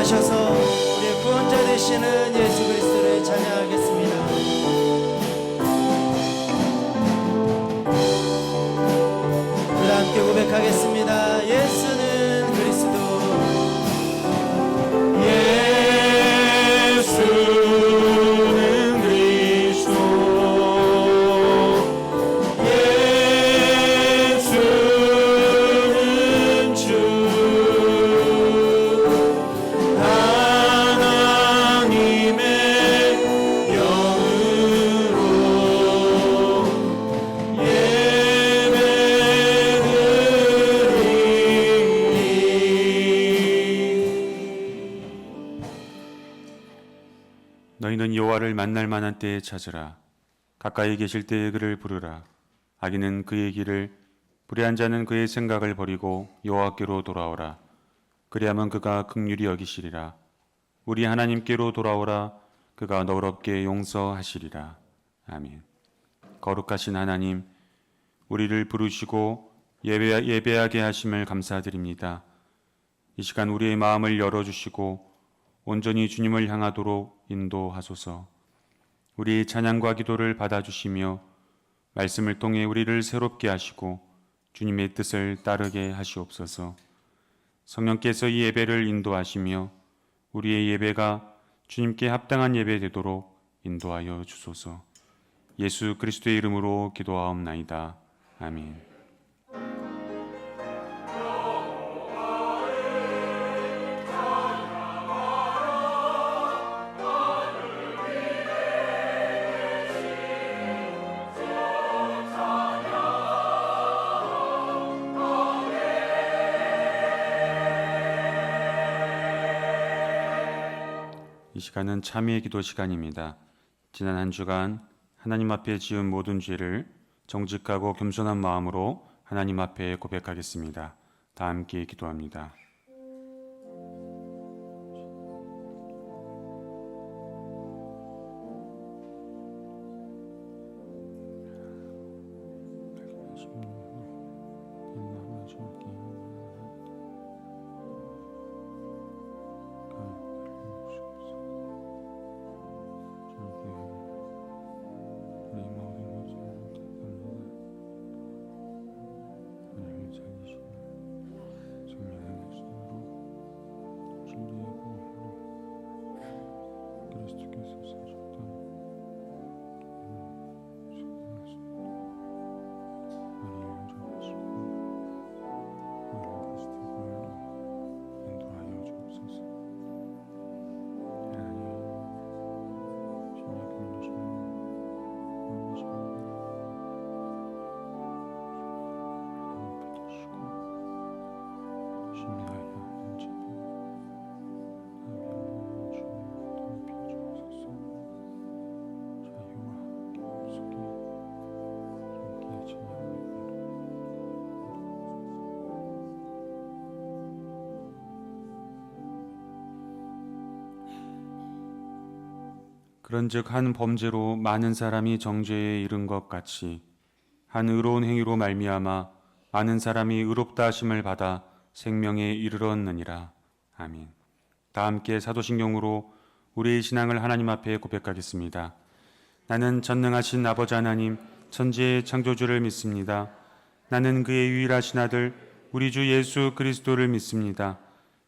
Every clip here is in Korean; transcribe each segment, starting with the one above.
오셔서 우리의 구원자 되시는 예수 그리스도를 찬양하겠습니다. 우리 함께 고백하겠습니다. 예수는 그리스도. 너희는 여호와를 만날 만한 때에 찾으라. 가까이 계실 때에 그를 부르라. 악인은 그의 길을, 불의한 자는 그의 생각을 버리고 여호와께로 돌아오라. 그리하면 그가 긍휼히 여기시리라. 우리 하나님께로 돌아오라. 그가 너그럽게 용서하시리라. 아멘. 거룩하신 하나님, 우리를 부르시고 예배하게 하심을 감사드립니다. 이 시간 우리의 마음을 열어주시고 온전히 주님을 향하도록 인도하소서. 우리의 찬양과 기도를 받아주시며 말씀을 통해 우리를 새롭게 하시고 주님의 뜻을 따르게 하시옵소서. 성령께서 이 예배를 인도하시며 우리의 예배가 주님께 합당한 예배 되도록 인도하여 주소서. 예수 그리스도의 이름으로 기도하옵나이다. 아멘. 이 시간은 참회의 기도 시간입니다. 지난 한 주간 하나님 앞에 지은 모든 죄를 정직하고 겸손한 마음으로 하나님 앞에 고백하겠습니다. 다 함께 기도합니다. 그런즉 한 범죄로 많은 사람이 정죄에 이른 것 같이 한 의로운 행위로 말미암아 많은 사람이 의롭다 하심을 받아 생명에 이르렀느니라. 아멘. 다 함께 사도신경으로 우리의 신앙을 하나님 앞에 고백하겠습니다. 나는 전능하신 아버지 하나님 천지의 창조주를 믿습니다. 나는 그의 유일하신 아들 우리 주 예수 그리스도를 믿습니다.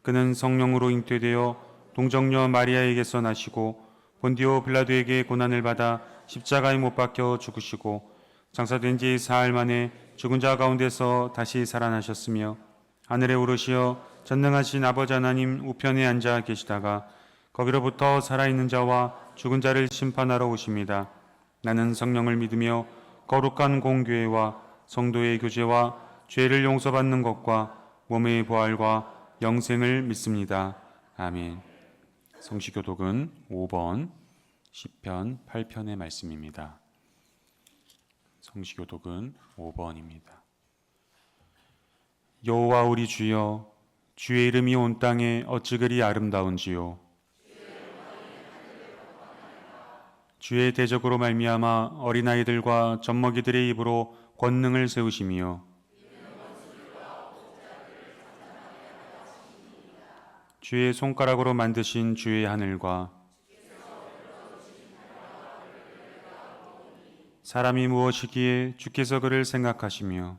그는 성령으로 잉태되어 동정녀 마리아에게서 나시고 본디오 빌라도에게 고난을 받아 십자가에 못 박혀 죽으시고 장사된 지 사흘 만에 죽은 자 가운데서 다시 살아나셨으며 하늘에 오르시어 전능하신 아버지 하나님 우편에 앉아 계시다가 거기로부터 살아있는 자와 죽은 자를 심판하러 오십니다. 나는 성령을 믿으며 거룩한 공교회와 성도의 교제와 죄를 용서받는 것과 몸의 부활과 영생을 믿습니다. 아멘. 성시교독은 5번 시편 8편의 말씀입니다. 성시교독은 5번입니다. 여호와 우리 주여, 주의 이름이 온 땅에 어찌 그리 아름다운지요. 주의 대적으로 말미암아 어린아이들과 젖먹이들의 입으로 권능을 세우시며 주의 손가락으로 만드신 주의 하늘과 사람이 무엇이기에 주께서 그를 생각하시며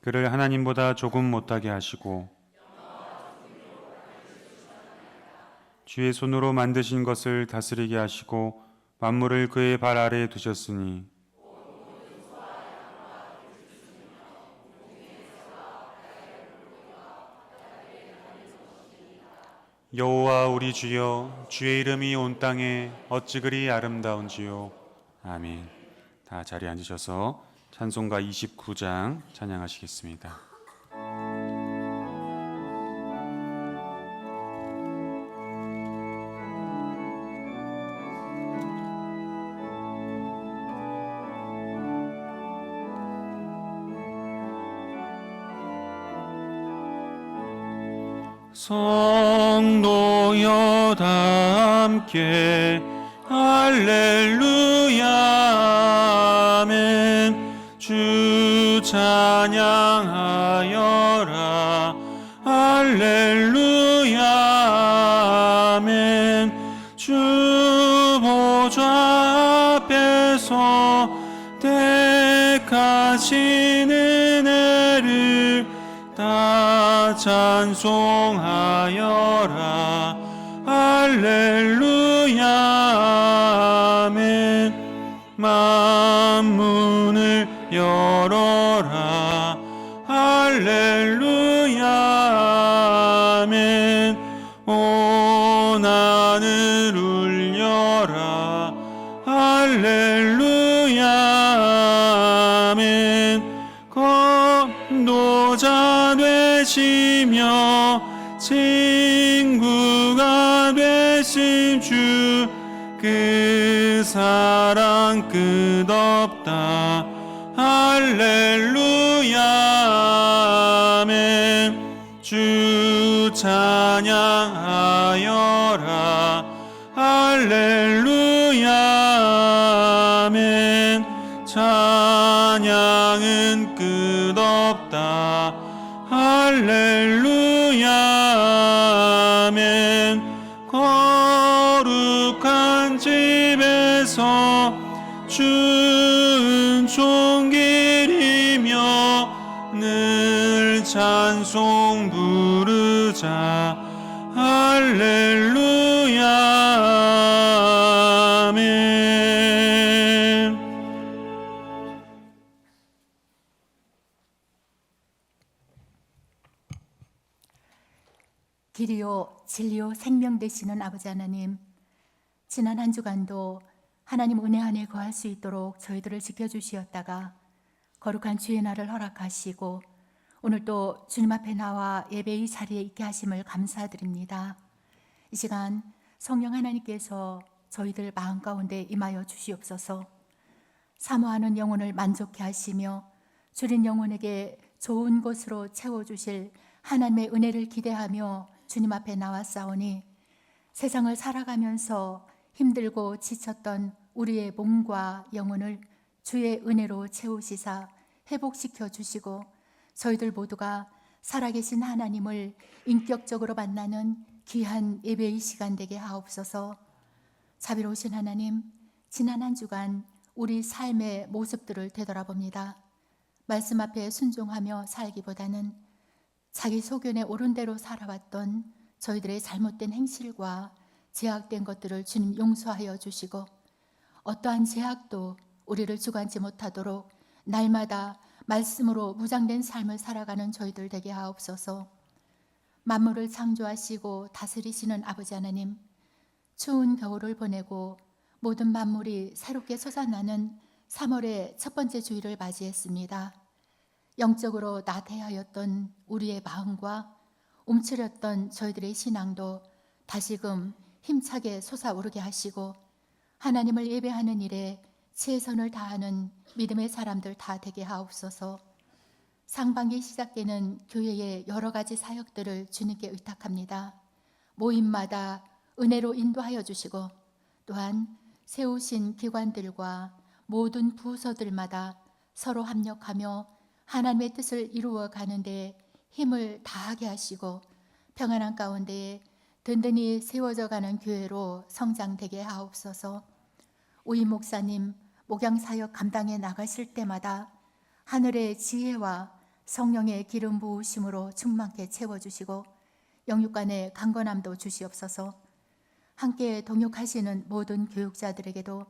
그를 하나님보다 조금 못하게 하시고 주의 손으로 만드신 것을 다스리게 하시고 만물을 그의 발 아래에 두셨으니 여호와 우리 주여, 주의 이름이 온 땅에 어찌 그리 아름다운지요. 아멘. 다 자리에 앉으셔서 찬송가 29장 찬양하시겠습니다. 성도여 다 함께 할렐루야 아멘. 주 찬양하여라 할렐루야 아멘. 주 보좌 앞에서 택하신 은혜를 다 찬송하여라 할렐루야 아멘. 만문을 열어라 할렐루야 아멘. 온 하늘 울려라 할렐루야 아멘. 건도자 되시며 친구가 되신 주 그 사랑 끝없다 할렐루야 아멘. 주 찬양하여라 할렐루야 아멘. 찬양은 끝없다 할렐루야 아멘. 거룩한 집에서 주 은총기리며 늘 찬송 부르자 할렐루야 아멘. 길이요 진리요 생명 되시는 아버지 하나님, 지난 한 주간도 하나님 은혜 안에 거할 수 있도록 저희들을 지켜주시었다가 거룩한 주의 날을 허락하시고 오늘 또 주님 앞에 나와 예배의 자리에 있게 하심을 감사드립니다. 이 시간 성령 하나님께서 저희들 마음 가운데 임하여 주시옵소서. 사모하는 영혼을 만족케 하시며 줄인 영혼에게 좋은 곳으로 채워주실 하나님의 은혜를 기대하며 주님 앞에 나왔사오니 세상을 살아가면서 힘들고 지쳤던 우리의 몸과 영혼을 주의 은혜로 채우시사 회복시켜 주시고 저희들 모두가 살아계신 하나님을 인격적으로 만나는 귀한 예배의 시간 되게 하옵소서. 자비로우신 하나님, 지난 한 주간 우리 삶의 모습들을 되돌아봅니다. 말씀 앞에 순종하며 살기보다는 자기 소견에 옳은 대로 살아왔던 저희들의 잘못된 행실과 제약된 것들을 주님 용서하여 주시고 어떠한 제약도 우리를 주관치 못하도록 날마다 말씀으로 무장된 삶을 살아가는 저희들 되게 하옵소서. 만물을 창조하시고 다스리시는 아버지 하나님, 추운 겨울을 보내고 모든 만물이 새롭게 솟아나는 3월의 첫 번째 주일을 맞이했습니다. 영적으로 나태하였던 우리의 마음과 움츠렸던 저희들의 신앙도 다시금 힘차게 솟아오르게 하시고 하나님을 예배하는 일에 최선을 다하는 믿음의 사람들 다 되게 하옵소서. 상반기 시작되는 교회의 여러 가지 사역들을 주님께 의탁합니다. 모임마다 은혜로 인도하여 주시고 또한 세우신 기관들과 모든 부서들마다 서로 합력하며 하나님의 뜻을 이루어 가는데 힘을 다하게 하시고 평안한 가운데에 든든히 세워져 가는 교회로 성장되게 하옵소서. 우이 목사님 목양 사역 감당해 나가실 때마다 하늘의 지혜와 성령의 기름 부으심으로 충만케 채워주시고 영육간의 강건함도 주시옵소서. 함께 동역하시는 모든 교육자들에게도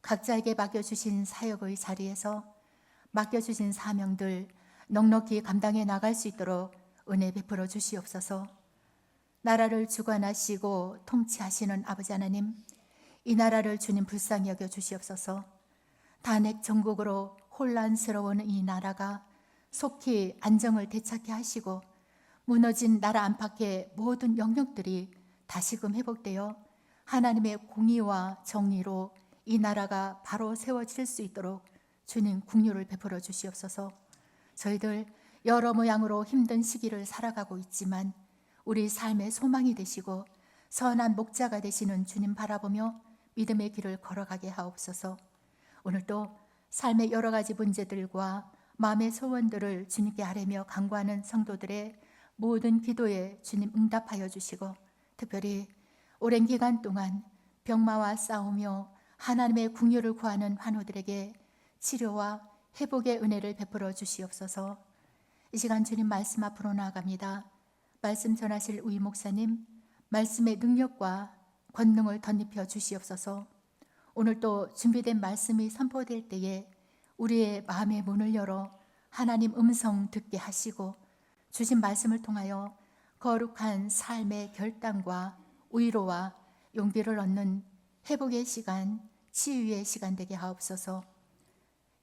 각자에게 맡겨주신 사역의 자리에서 맡겨주신 사명들 넉넉히 감당해 나갈 수 있도록 은혜 베풀어 주시옵소서. 나라를 주관하시고 통치하시는 아버지 하나님, 이 나라를 주님 불쌍히 여겨 주시옵소서. 단핵 전국으로 혼란스러운 이 나라가 속히 안정을 되찾게 하시고 무너진 나라 안팎의 모든 영역들이 다시금 회복되어 하나님의 공의와 정의로 이 나라가 바로 세워질 수 있도록 주님 긍휼을 베풀어 주시옵소서. 저희들 여러 모양으로 힘든 시기를 살아가고 있지만 우리 삶의 소망이 되시고 선한 목자가 되시는 주님 바라보며 믿음의 길을 걸어가게 하옵소서. 오늘도 삶의 여러 가지 문제들과 마음의 소원들을 주님께 아뢰며 간구하는 성도들의 모든 기도에 주님 응답하여 주시고 특별히 오랜 기간 동안 병마와 싸우며 하나님의 긍휼을 구하는 환우들에게 치료와 회복의 은혜를 베풀어 주시옵소서. 이 시간 주님 말씀 앞으로 나아갑니다. 말씀 전하실 우이 목사님 말씀의 능력과 권능을 덧입혀 주시옵소서. 오늘 또 준비된 말씀이 선포될 때에 우리의 마음의 문을 열어 하나님 음성 듣게 하시고 주신 말씀을 통하여 거룩한 삶의 결단과 위로와 용기를 얻는 회복의 시간, 치유의 시간 되게 하옵소서.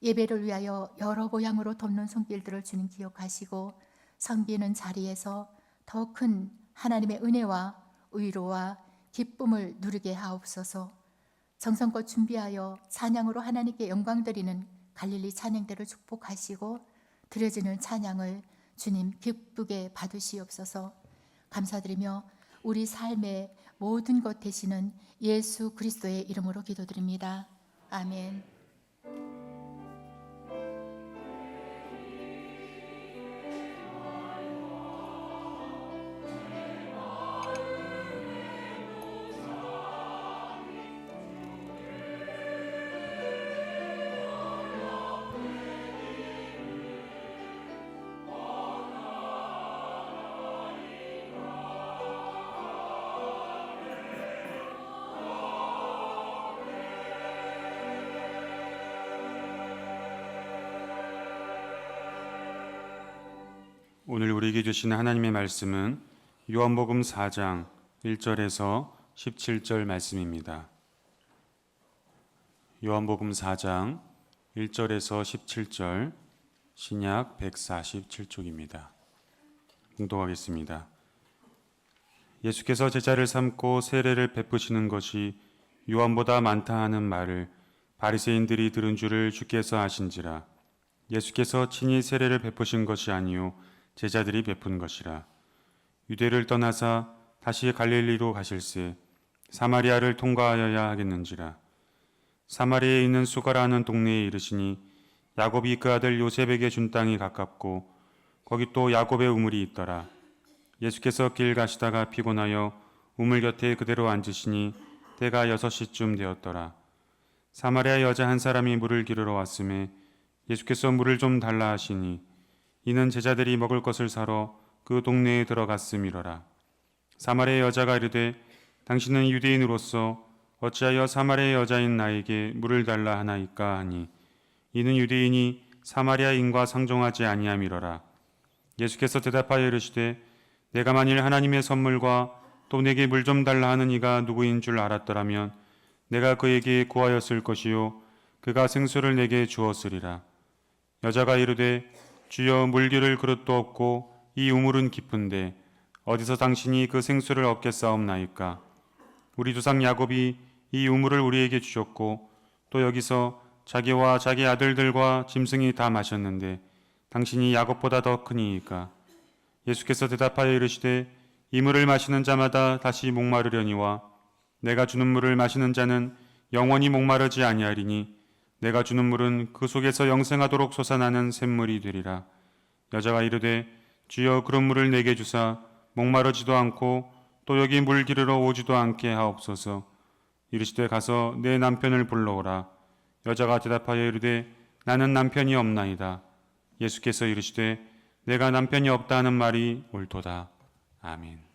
예배를 위하여 여러 모양으로 돕는 손길들을 주님 기억하시고 섬기는 자리에서 더 큰 하나님의 은혜와 위로와 기쁨을 누리게 하옵소서. 정성껏 준비하여 찬양으로 하나님께 영광 드리는 갈릴리 찬양대를 축복하시고 드려지는 찬양을 주님 기쁘게 받으시옵소서. 감사드리며 우리 삶의 모든 것 되시는 예수 그리스도의 이름으로 기도드립니다. 아멘. 오늘 우리에게 주신 하나님의 말씀은 요한복음 4장 1절에서 17절 말씀입니다. 요한복음 4장 1절에서 17절 신약 147쪽입니다. 봉독하겠습니다. 예수께서 제자를 삼고 세례를 베푸시는 것이 요한보다 많다 하는 말을 바리새인들이 들은 줄을 주께서 아신지라. 예수께서 친히 세례를 베푸신 것이 아니요 제자들이 베푼 것이라. 유대를 떠나사 다시 갈릴리로 가실새 사마리아를 통과하여야 하겠는지라. 사마리아에 있는 수가라 하는 동네에 이르시니 야곱이 그 아들 요셉에게 준 땅이 가깝고 거기 또 야곱의 우물이 있더라. 예수께서 길 가시다가 피곤하여 우물 곁에 그대로 앉으시니 때가 6시쯤 되었더라. 사마리아 여자 한 사람이 물을 기르러 왔음에 예수께서 물을 좀 달라 하시니 이는 제자들이 먹을 것을 사러 그 동네에 들어갔음이러라. 사마리아 여자가 이르되 당신은 유대인으로서 어찌하여 사마리아 여자인 나에게 물을 달라 하나이까 하니 이는 유대인이 사마리아인과 상종하지 아니함이러라. 예수께서 대답하여 이르시되 내가 만일 하나님의 선물과 또 내게 물 좀 달라 하는 이가 누구인 줄 알았더라면 내가 그에게 구하였을 것이요 그가 생수를 내게 주었으리라. 여자가 이르되 주여 물 기를 그릇도 없고 이 우물은 깊은데 어디서 당신이 그 생수를 얻겠사옵나이까. 우리 조상 야곱이 이 우물을 우리에게 주셨고 또 여기서 자기와 자기 아들들과 짐승이 다 마셨는데 당신이 야곱보다 더 크니이까. 예수께서 대답하여 이르시되 이 물을 마시는 자마다 다시 목마르려니와 내가 주는 물을 마시는 자는 영원히 목마르지 아니하리니 내가 주는 물은 그 속에서 영생하도록 솟아나는 샘물이 되리라. 여자가 이르되 주여 그런 물을 내게 주사 목마르지도 않고 또 여기 물 기르러 오지도 않게 하옵소서. 이르시되 가서 내 남편을 불러오라. 여자가 대답하여 이르되 나는 남편이 없나이다. 예수께서 이르시되 내가 남편이 없다 하는 말이 옳도다. 아멘.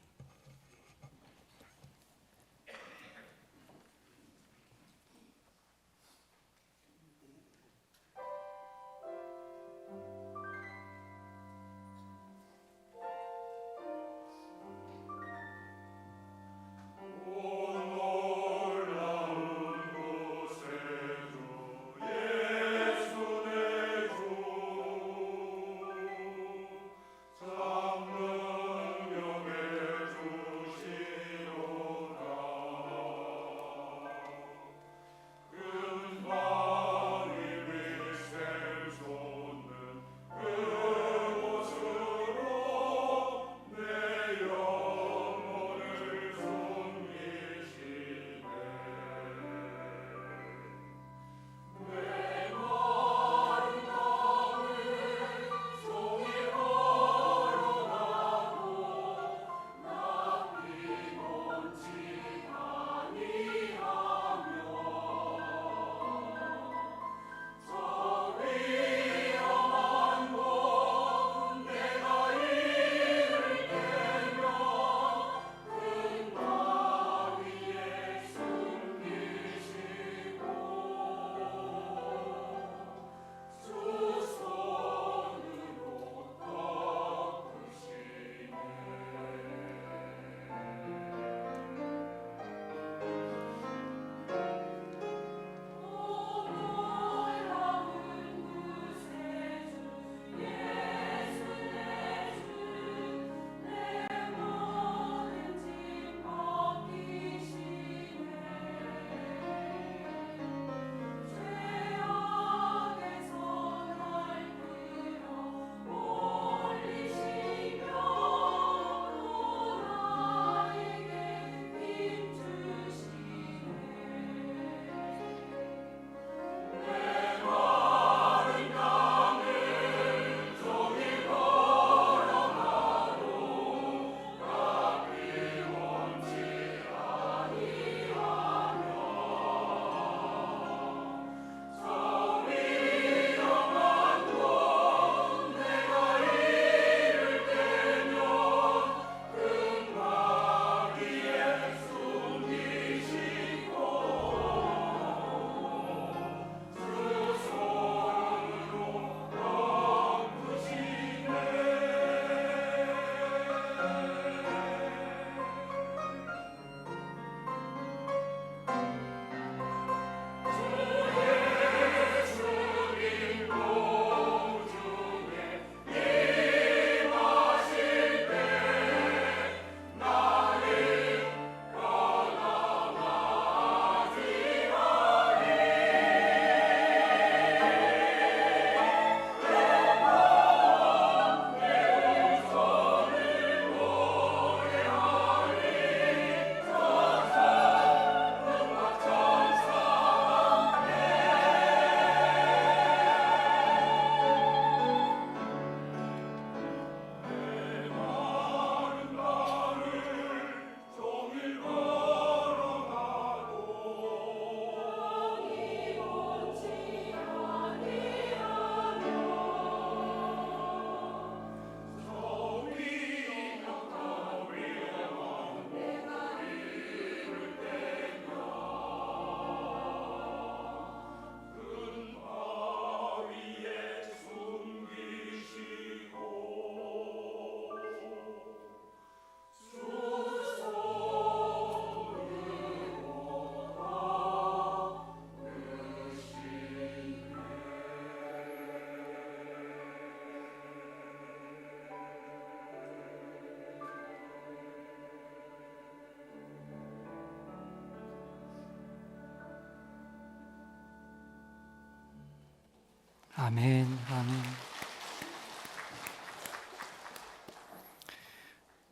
아멘, 아멘.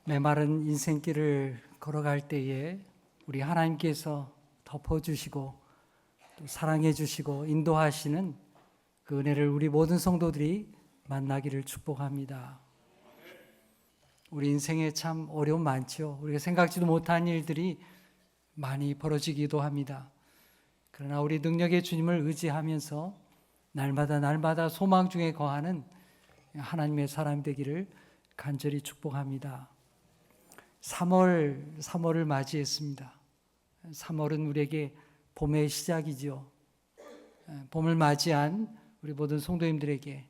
메마른 인생길을 걸어갈 때에 우리 하나님께서 덮어주시고 또 사랑해 주시고 인도하시는 그 은혜를 우리 모든 성도들이 만나기를 축복합니다. 우리 인생에 참 어려움 많죠. 우리가 생각지도 못한 일들이 많이 벌어지기도 합니다. 그러나 우리 능력의 주님을 의지하면서 날마다 소망 중에 거하는 하나님의 사람 되기를 간절히 축복합니다. 3월을 맞이했습니다. 3월은 우리에게 봄의 시작이죠. 봄을 맞이한 우리 모든 성도님들에게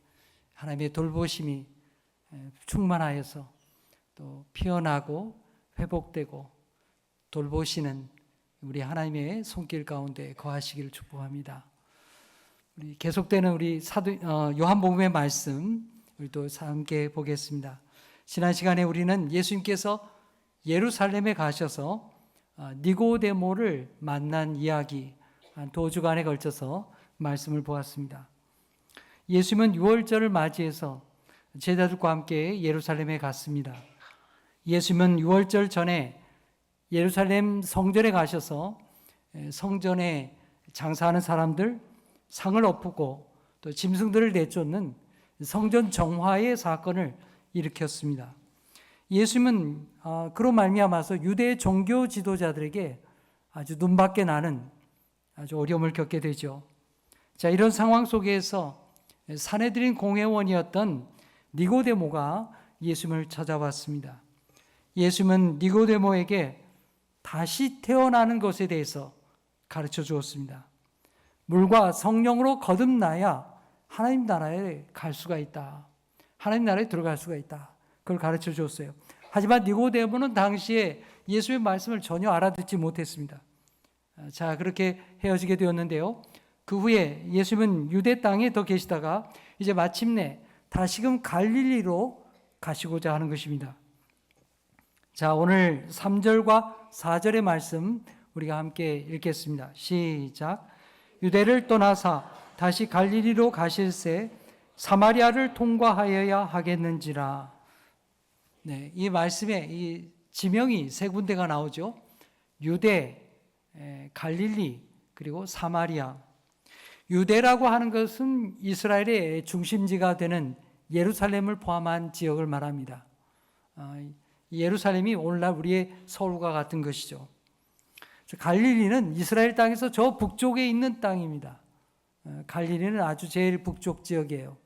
하나님의 돌보심이 충만하여서 또 피어나고 회복되고 돌보시는 우리 하나님의 손길 가운데 거하시기를 축복합니다. 우리 계속되는 우리 요한복음의 말씀 우리 또 함께 보겠습니다. 지난 시간에 우리는 예수님께서 예루살렘에 가셔서 니고데모를 만난 이야기 한 2주간에 걸쳐서 말씀을 보았습니다. 예수님은 유월절을 맞이해서 제자들과 함께 예루살렘에 갔습니다. 예수님은 유월절 전에 예루살렘 성전에 가셔서 성전에 장사하는 사람들 상을 엎고 또 짐승들을 내쫓는 성전 정화의 사건을 일으켰습니다. 예수님은 그로 말미암아서 유대 종교 지도자들에게 아주 눈밖에 나는 아주 어려움을 겪게 되죠. 자, 이런 상황 속에서 산헤드린 공회원이었던 니고데모가 예수님을 찾아왔습니다. 예수님은 니고데모에게 다시 태어나는 것에 대해서 가르쳐 주었습니다. 물과 성령으로 거듭나야 하나님 나라에 갈 수가 있다. 하나님 나라에 들어갈 수가 있다. 그걸 가르쳐 주었어요. 하지만 니고데모는 당시에 예수의 말씀을 전혀 알아듣지 못했습니다. 자, 그렇게 헤어지게 되었는데요. 그 후에 예수님은 유대 땅에 더 계시다가 이제 마침내 다시금 갈릴리로 가시고자 하는 것입니다. 자, 오늘 3절과 4절의 말씀 우리가 함께 읽겠습니다. 시작. 유대를 떠나사 다시 갈릴리로 가실새 사마리아를 통과하여야 하겠는지라. 네, 이 말씀에 이 지명이 3군데가 나오죠. 유대, 갈릴리, 그리고 사마리아. 유대라고 하는 것은 이스라엘의 중심지가 되는 예루살렘을 포함한 지역을 말합니다. 예루살렘이 오늘날 우리의 서울과 같은 것이죠. 갈릴리는 이스라엘 땅에서 저 북쪽에 있는 땅입니다. 갈릴리는 아주 제일 북쪽 지역이에요.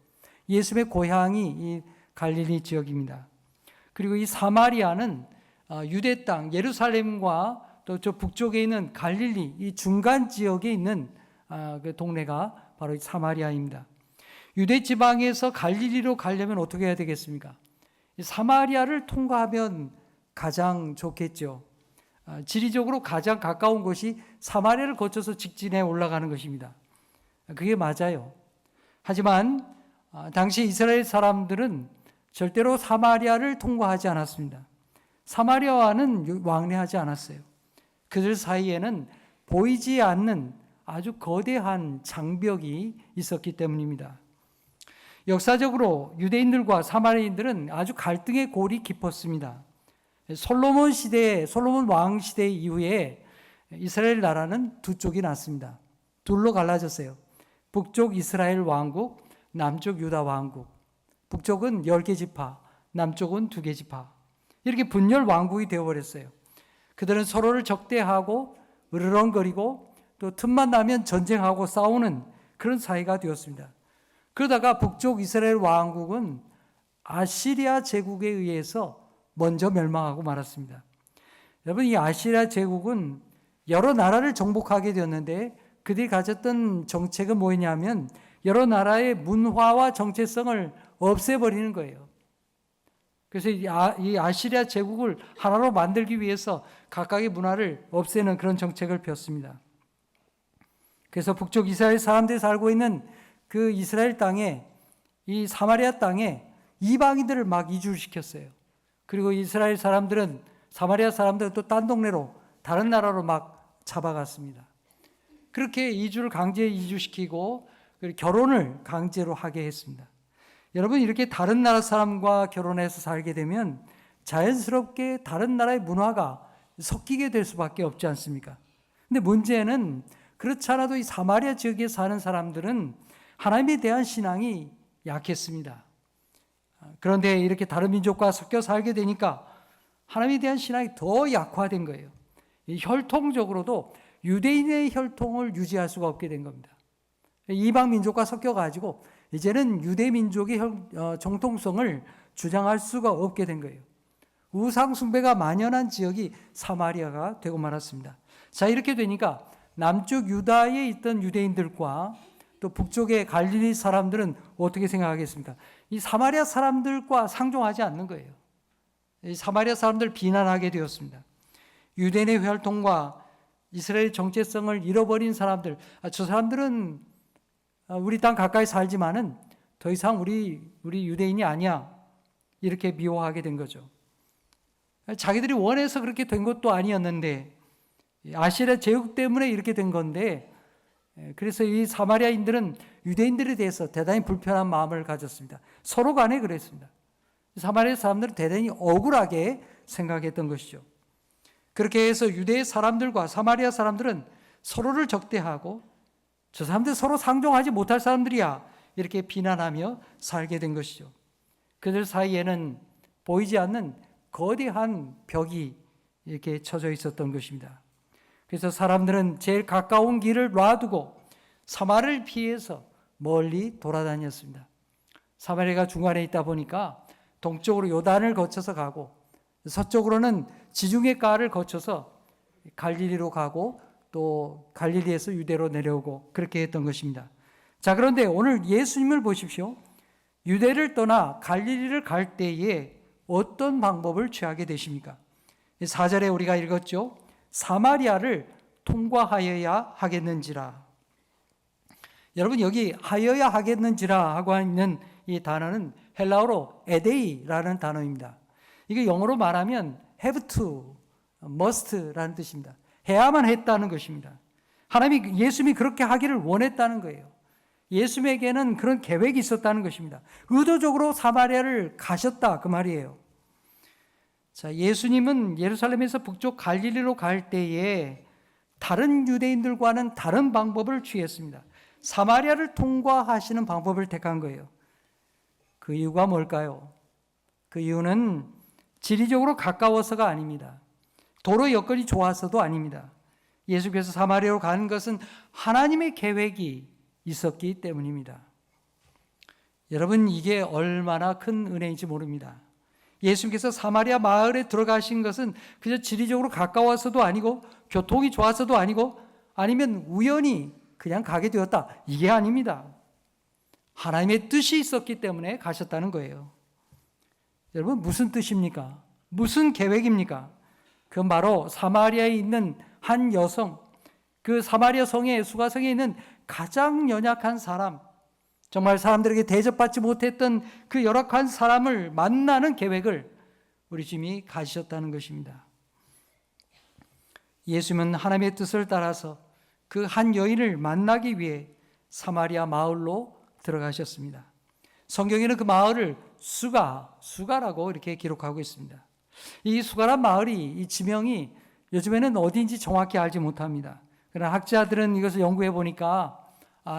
예수님의 고향이 이 갈릴리 지역입니다. 그리고 이 사마리아는 유대 땅 예루살렘과 또 저 북쪽에 있는 갈릴리 이 중간 지역에 있는 그 동네가 바로 사마리아입니다. 유대 지방에서 갈릴리로 가려면 어떻게 해야 되겠습니까? 사마리아를 통과하면 가장 좋겠죠. 지리적으로 가장 가까운 곳이 사마리아를 거쳐서 직진해 올라가는 것입니다. 그게 맞아요. 하지만 당시 이스라엘 사람들은 절대로 사마리아를 통과하지 않았습니다. 사마리아와는 왕래하지 않았어요. 그들 사이에는 보이지 않는 아주 거대한 장벽이 있었기 때문입니다. 역사적으로 유대인들과 사마리아인들은 아주 갈등의 골이 깊었습니다. 솔로몬 왕 시대 이후에 이스라엘 나라는 두 쪽이 났습니다. 둘로 갈라졌어요. 북쪽 이스라엘 왕국, 남쪽 유다 왕국. 북쪽은 10개 지파, 남쪽은 2개 지파. 이렇게 분열 왕국이 되어버렸어요. 그들은 서로를 적대하고 으르렁거리고 또 틈만 나면 전쟁하고 싸우는 그런 사이가 되었습니다. 그러다가 북쪽 이스라엘 왕국은 아시리아 제국에 의해서 먼저 멸망하고 말았습니다. 여러분, 이 아시리아 제국은 여러 나라를 정복하게 되었는데 그들이 가졌던 정책은 뭐였냐면 여러 나라의 문화와 정체성을 없애버리는 거예요. 그래서 이 아시리아 제국을 하나로 만들기 위해서 각각의 문화를 없애는 그런 정책을 폈습니다. 그래서 북쪽 이스라엘 사람들이 살고 있는 그 이스라엘 땅에 이 사마리아 땅에 이방인들을 막 이주시켰어요. 그리고 이스라엘 사람들은 사마리아 사람들은 또 딴 동네로 다른 나라로 막 잡아갔습니다. 그렇게 이주를 강제 이주시키고 결혼을 강제로 하게 했습니다. 여러분, 이렇게 다른 나라 사람과 결혼해서 살게 되면 자연스럽게 다른 나라의 문화가 섞이게 될 수밖에 없지 않습니까? 근데 문제는 그렇지 않아도 이 사마리아 지역에 사는 사람들은 하나님에 대한 신앙이 약했습니다. 그런데 이렇게 다른 민족과 섞여 살게 되니까 하나님에 대한 신앙이 더 약화된 거예요. 이 혈통적으로도 유대인의 혈통을 유지할 수가 없게 된 겁니다. 이방 민족과 섞여가지고 이제는 유대 민족의 정통성을 주장할 수가 없게 된 거예요. 우상 숭배가 만연한 지역이 사마리아가 되고 말았습니다. 자, 이렇게 되니까 남쪽 유다에 있던 유대인들과 또 북쪽의 갈릴리 사람들은 어떻게 생각하겠습니까? 이 사마리아 사람들과 상종하지 않는 거예요. 이 사마리아 사람들을 비난하게 되었습니다. 유대인의 혈통과 이스라엘 정체성을 잃어버린 사람들, 저 사람들은 우리 땅 가까이 살지만은 더 이상 우리 유대인이 아니야. 이렇게 미워하게 된 거죠. 자기들이 원해서 그렇게 된 것도 아니었는데 아시라 제국 때문에 이렇게 된 건데, 그래서 이 사마리아인들은 유대인들에 대해서 대단히 불편한 마음을 가졌습니다. 서로 간에 그랬습니다. 사마리아 사람들은 대단히 억울하게 생각했던 것이죠. 그렇게 해서 유대 사람들과 사마리아 사람들은 서로를 적대하고 저 사람들 서로 상종하지 못할 사람들이야 이렇게 비난하며 살게 된 것이죠. 그들 사이에는 보이지 않는 거대한 벽이 이렇게 쳐져 있었던 것입니다. 그래서 사람들은 제일 가까운 길을 놔두고 사마리아를 피해서 멀리 돌아다녔습니다. 사마리아가 중간에 있다 보니까 동쪽으로 요단을 거쳐서 가고 서쪽으로는 지중해 가를 거쳐서 갈릴리로 가고 또 갈릴리에서 유대로 내려오고 그렇게 했던 것입니다. 자, 그런데 오늘 예수님을 보십시오. 유대를 떠나 갈릴리를 갈 때에 어떤 방법을 취하게 되십니까? 4절에 우리가 읽었죠. 사마리아를 통과하여야 하겠는지라. 여러분, 여기 하여야 하겠는지라 하고 있는 이 단어는 헬라어로 에데이라는 단어입니다. 이게 영어로 말하면 have to, must라는 뜻입니다. 해야만 했다는 것입니다. 하나님이 예수님이 그렇게 하기를 원했다는 거예요. 예수님에게는 그런 계획이 있었다는 것입니다. 의도적으로 사마리아를 가셨다 그 말이에요. 자, 예수님은 예루살렘에서 북쪽 갈릴리로 갈 때에 다른 유대인들과는 다른 방법을 취했습니다. 사마리아를 통과하시는 방법을 택한 거예요. 그 이유가 뭘까요? 그 이유는 지리적으로 가까워서가 아닙니다. 도로 여건이 좋아서도 아닙니다. 예수께서 사마리아로 가는 것은 하나님의 계획이 있었기 때문입니다. 여러분, 이게 얼마나 큰 은혜인지 모릅니다. 예수님께서 사마리아 마을에 들어가신 것은 그저 지리적으로 가까워서도 아니고 교통이 좋아서도 아니고 아니면 우연히 그냥 가게 되었다. 이게 아닙니다. 하나님의 뜻이 있었기 때문에 가셨다는 거예요. 여러분, 무슨 뜻입니까? 무슨 계획입니까? 그건 바로 사마리아에 있는 한 여성, 그 사마리아 성의 수가성에 있는 가장 연약한 사람, 정말 사람들에게 대접받지 못했던 그 열악한 사람을 만나는 계획을 우리 주님이 가지셨다는 것입니다. 예수님은 하나님의 뜻을 따라서 그 한 여인을 만나기 위해 사마리아 마을로 들어가셨습니다. 성경에는 그 마을을 수가라고 이렇게 기록하고 있습니다. 이 수가란 마을이, 이 지명이 요즘에는 어디인지 정확히 알지 못합니다. 그러나 학자들은 이것을 연구해 보니까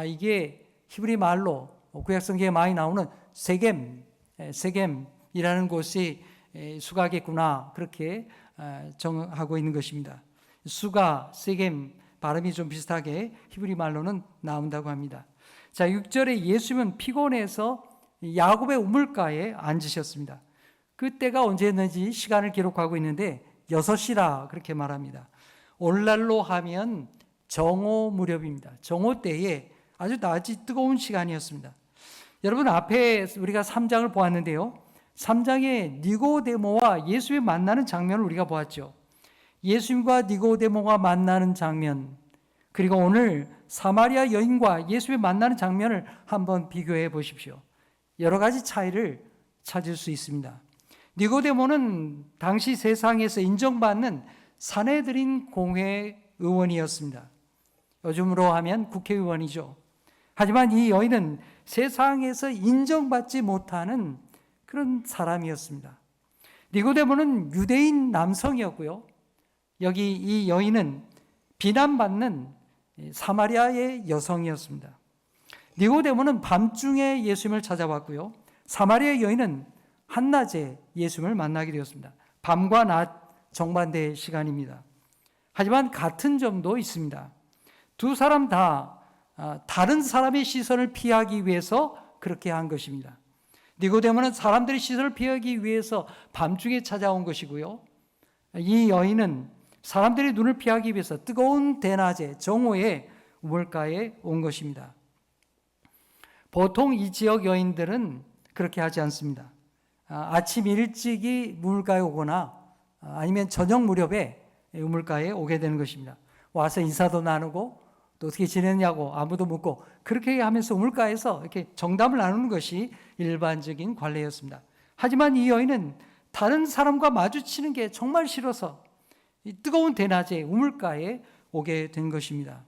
이게 히브리 말로 구약성경에 많이 나오는 세겜이라는 곳이 수가겠구나 그렇게 정하고 있는 것입니다. 수가, 세겜 발음이 좀 비슷하게 히브리 말로는 나온다고 합니다. 자, 6절에 예수님은 피곤해서 야곱의 우물가에 앉으셨습니다. 그때가 언제였는지 시간을 기록하고 있는데 6시라 그렇게 말합니다. 오늘날로 하면 정오 무렵입니다. 정오 때에 아주 낮이 뜨거운 시간이었습니다. 여러분, 앞에 우리가 3장을 보았는데요. 3장에 니고데모와 예수님이 만나는 장면을 우리가 보았죠. 예수님과 니고데모가 만나는 장면, 그리고 오늘 사마리아 여인과 예수님이 만나는 장면을 한번 비교해 보십시오. 여러 가지 차이를 찾을 수 있습니다. 니고데모는 당시 세상에서 인정받는 산헤드린 공회 의원이었습니다. 요즘으로 하면 국회의원이죠. 하지만 이 여인은 세상에서 인정받지 못하는 그런 사람이었습니다. 니고데모는 유대인 남성이었고요. 여기 이 여인은 비난받는 사마리아의 여성이었습니다. 니고데모는 밤중에 예수님을 찾아왔고요. 사마리아 여인은 한낮에 예수님을 만나게 되었습니다. 밤과 낮 정반대의 시간입니다. 하지만 같은 점도 있습니다. 두 사람 다 다른 사람의 시선을 피하기 위해서 그렇게 한 것입니다. 니고데모는 사람들의 시선을 피하기 위해서 밤중에 찾아온 것이고요. 이 여인은 사람들의 눈을 피하기 위해서 뜨거운 대낮에 정오에 우물가에 온 것입니다. 보통 이 지역 여인들은 그렇게 하지 않습니다. 아침 일찍이 우물가에 오거나 아니면 저녁 무렵에 우물가에 오게 되는 것입니다. 와서 인사도 나누고 또 어떻게 지냈냐고 아무도 묻고 그렇게 하면서 우물가에서 이렇게 정담을 나누는 것이 일반적인 관례였습니다. 하지만 이 여인은 다른 사람과 마주치는 게 정말 싫어서 이 뜨거운 대낮에 우물가에 오게 된 것입니다.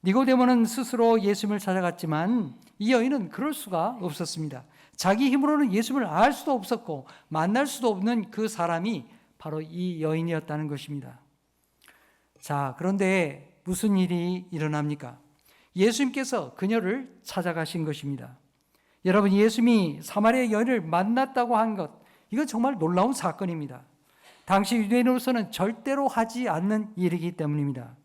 니고데모는 스스로 예수님을 찾아갔지만 이 여인은 그럴 수가 없었습니다. 자기 힘으로는 예수님을 알 수도 없었고 만날 수도 없는 그 사람이 바로 이 여인이었다는 것입니다. 자, 그런데 무슨 일이 일어납니까? 예수님께서 그녀를 찾아가신 것입니다. 여러분, 예수님이 사마리아 여인을 만났다고 한 것, 이건 정말 놀라운 사건입니다. 당시 유대인으로서는 절대로 하지 않는 일이기 때문입니다.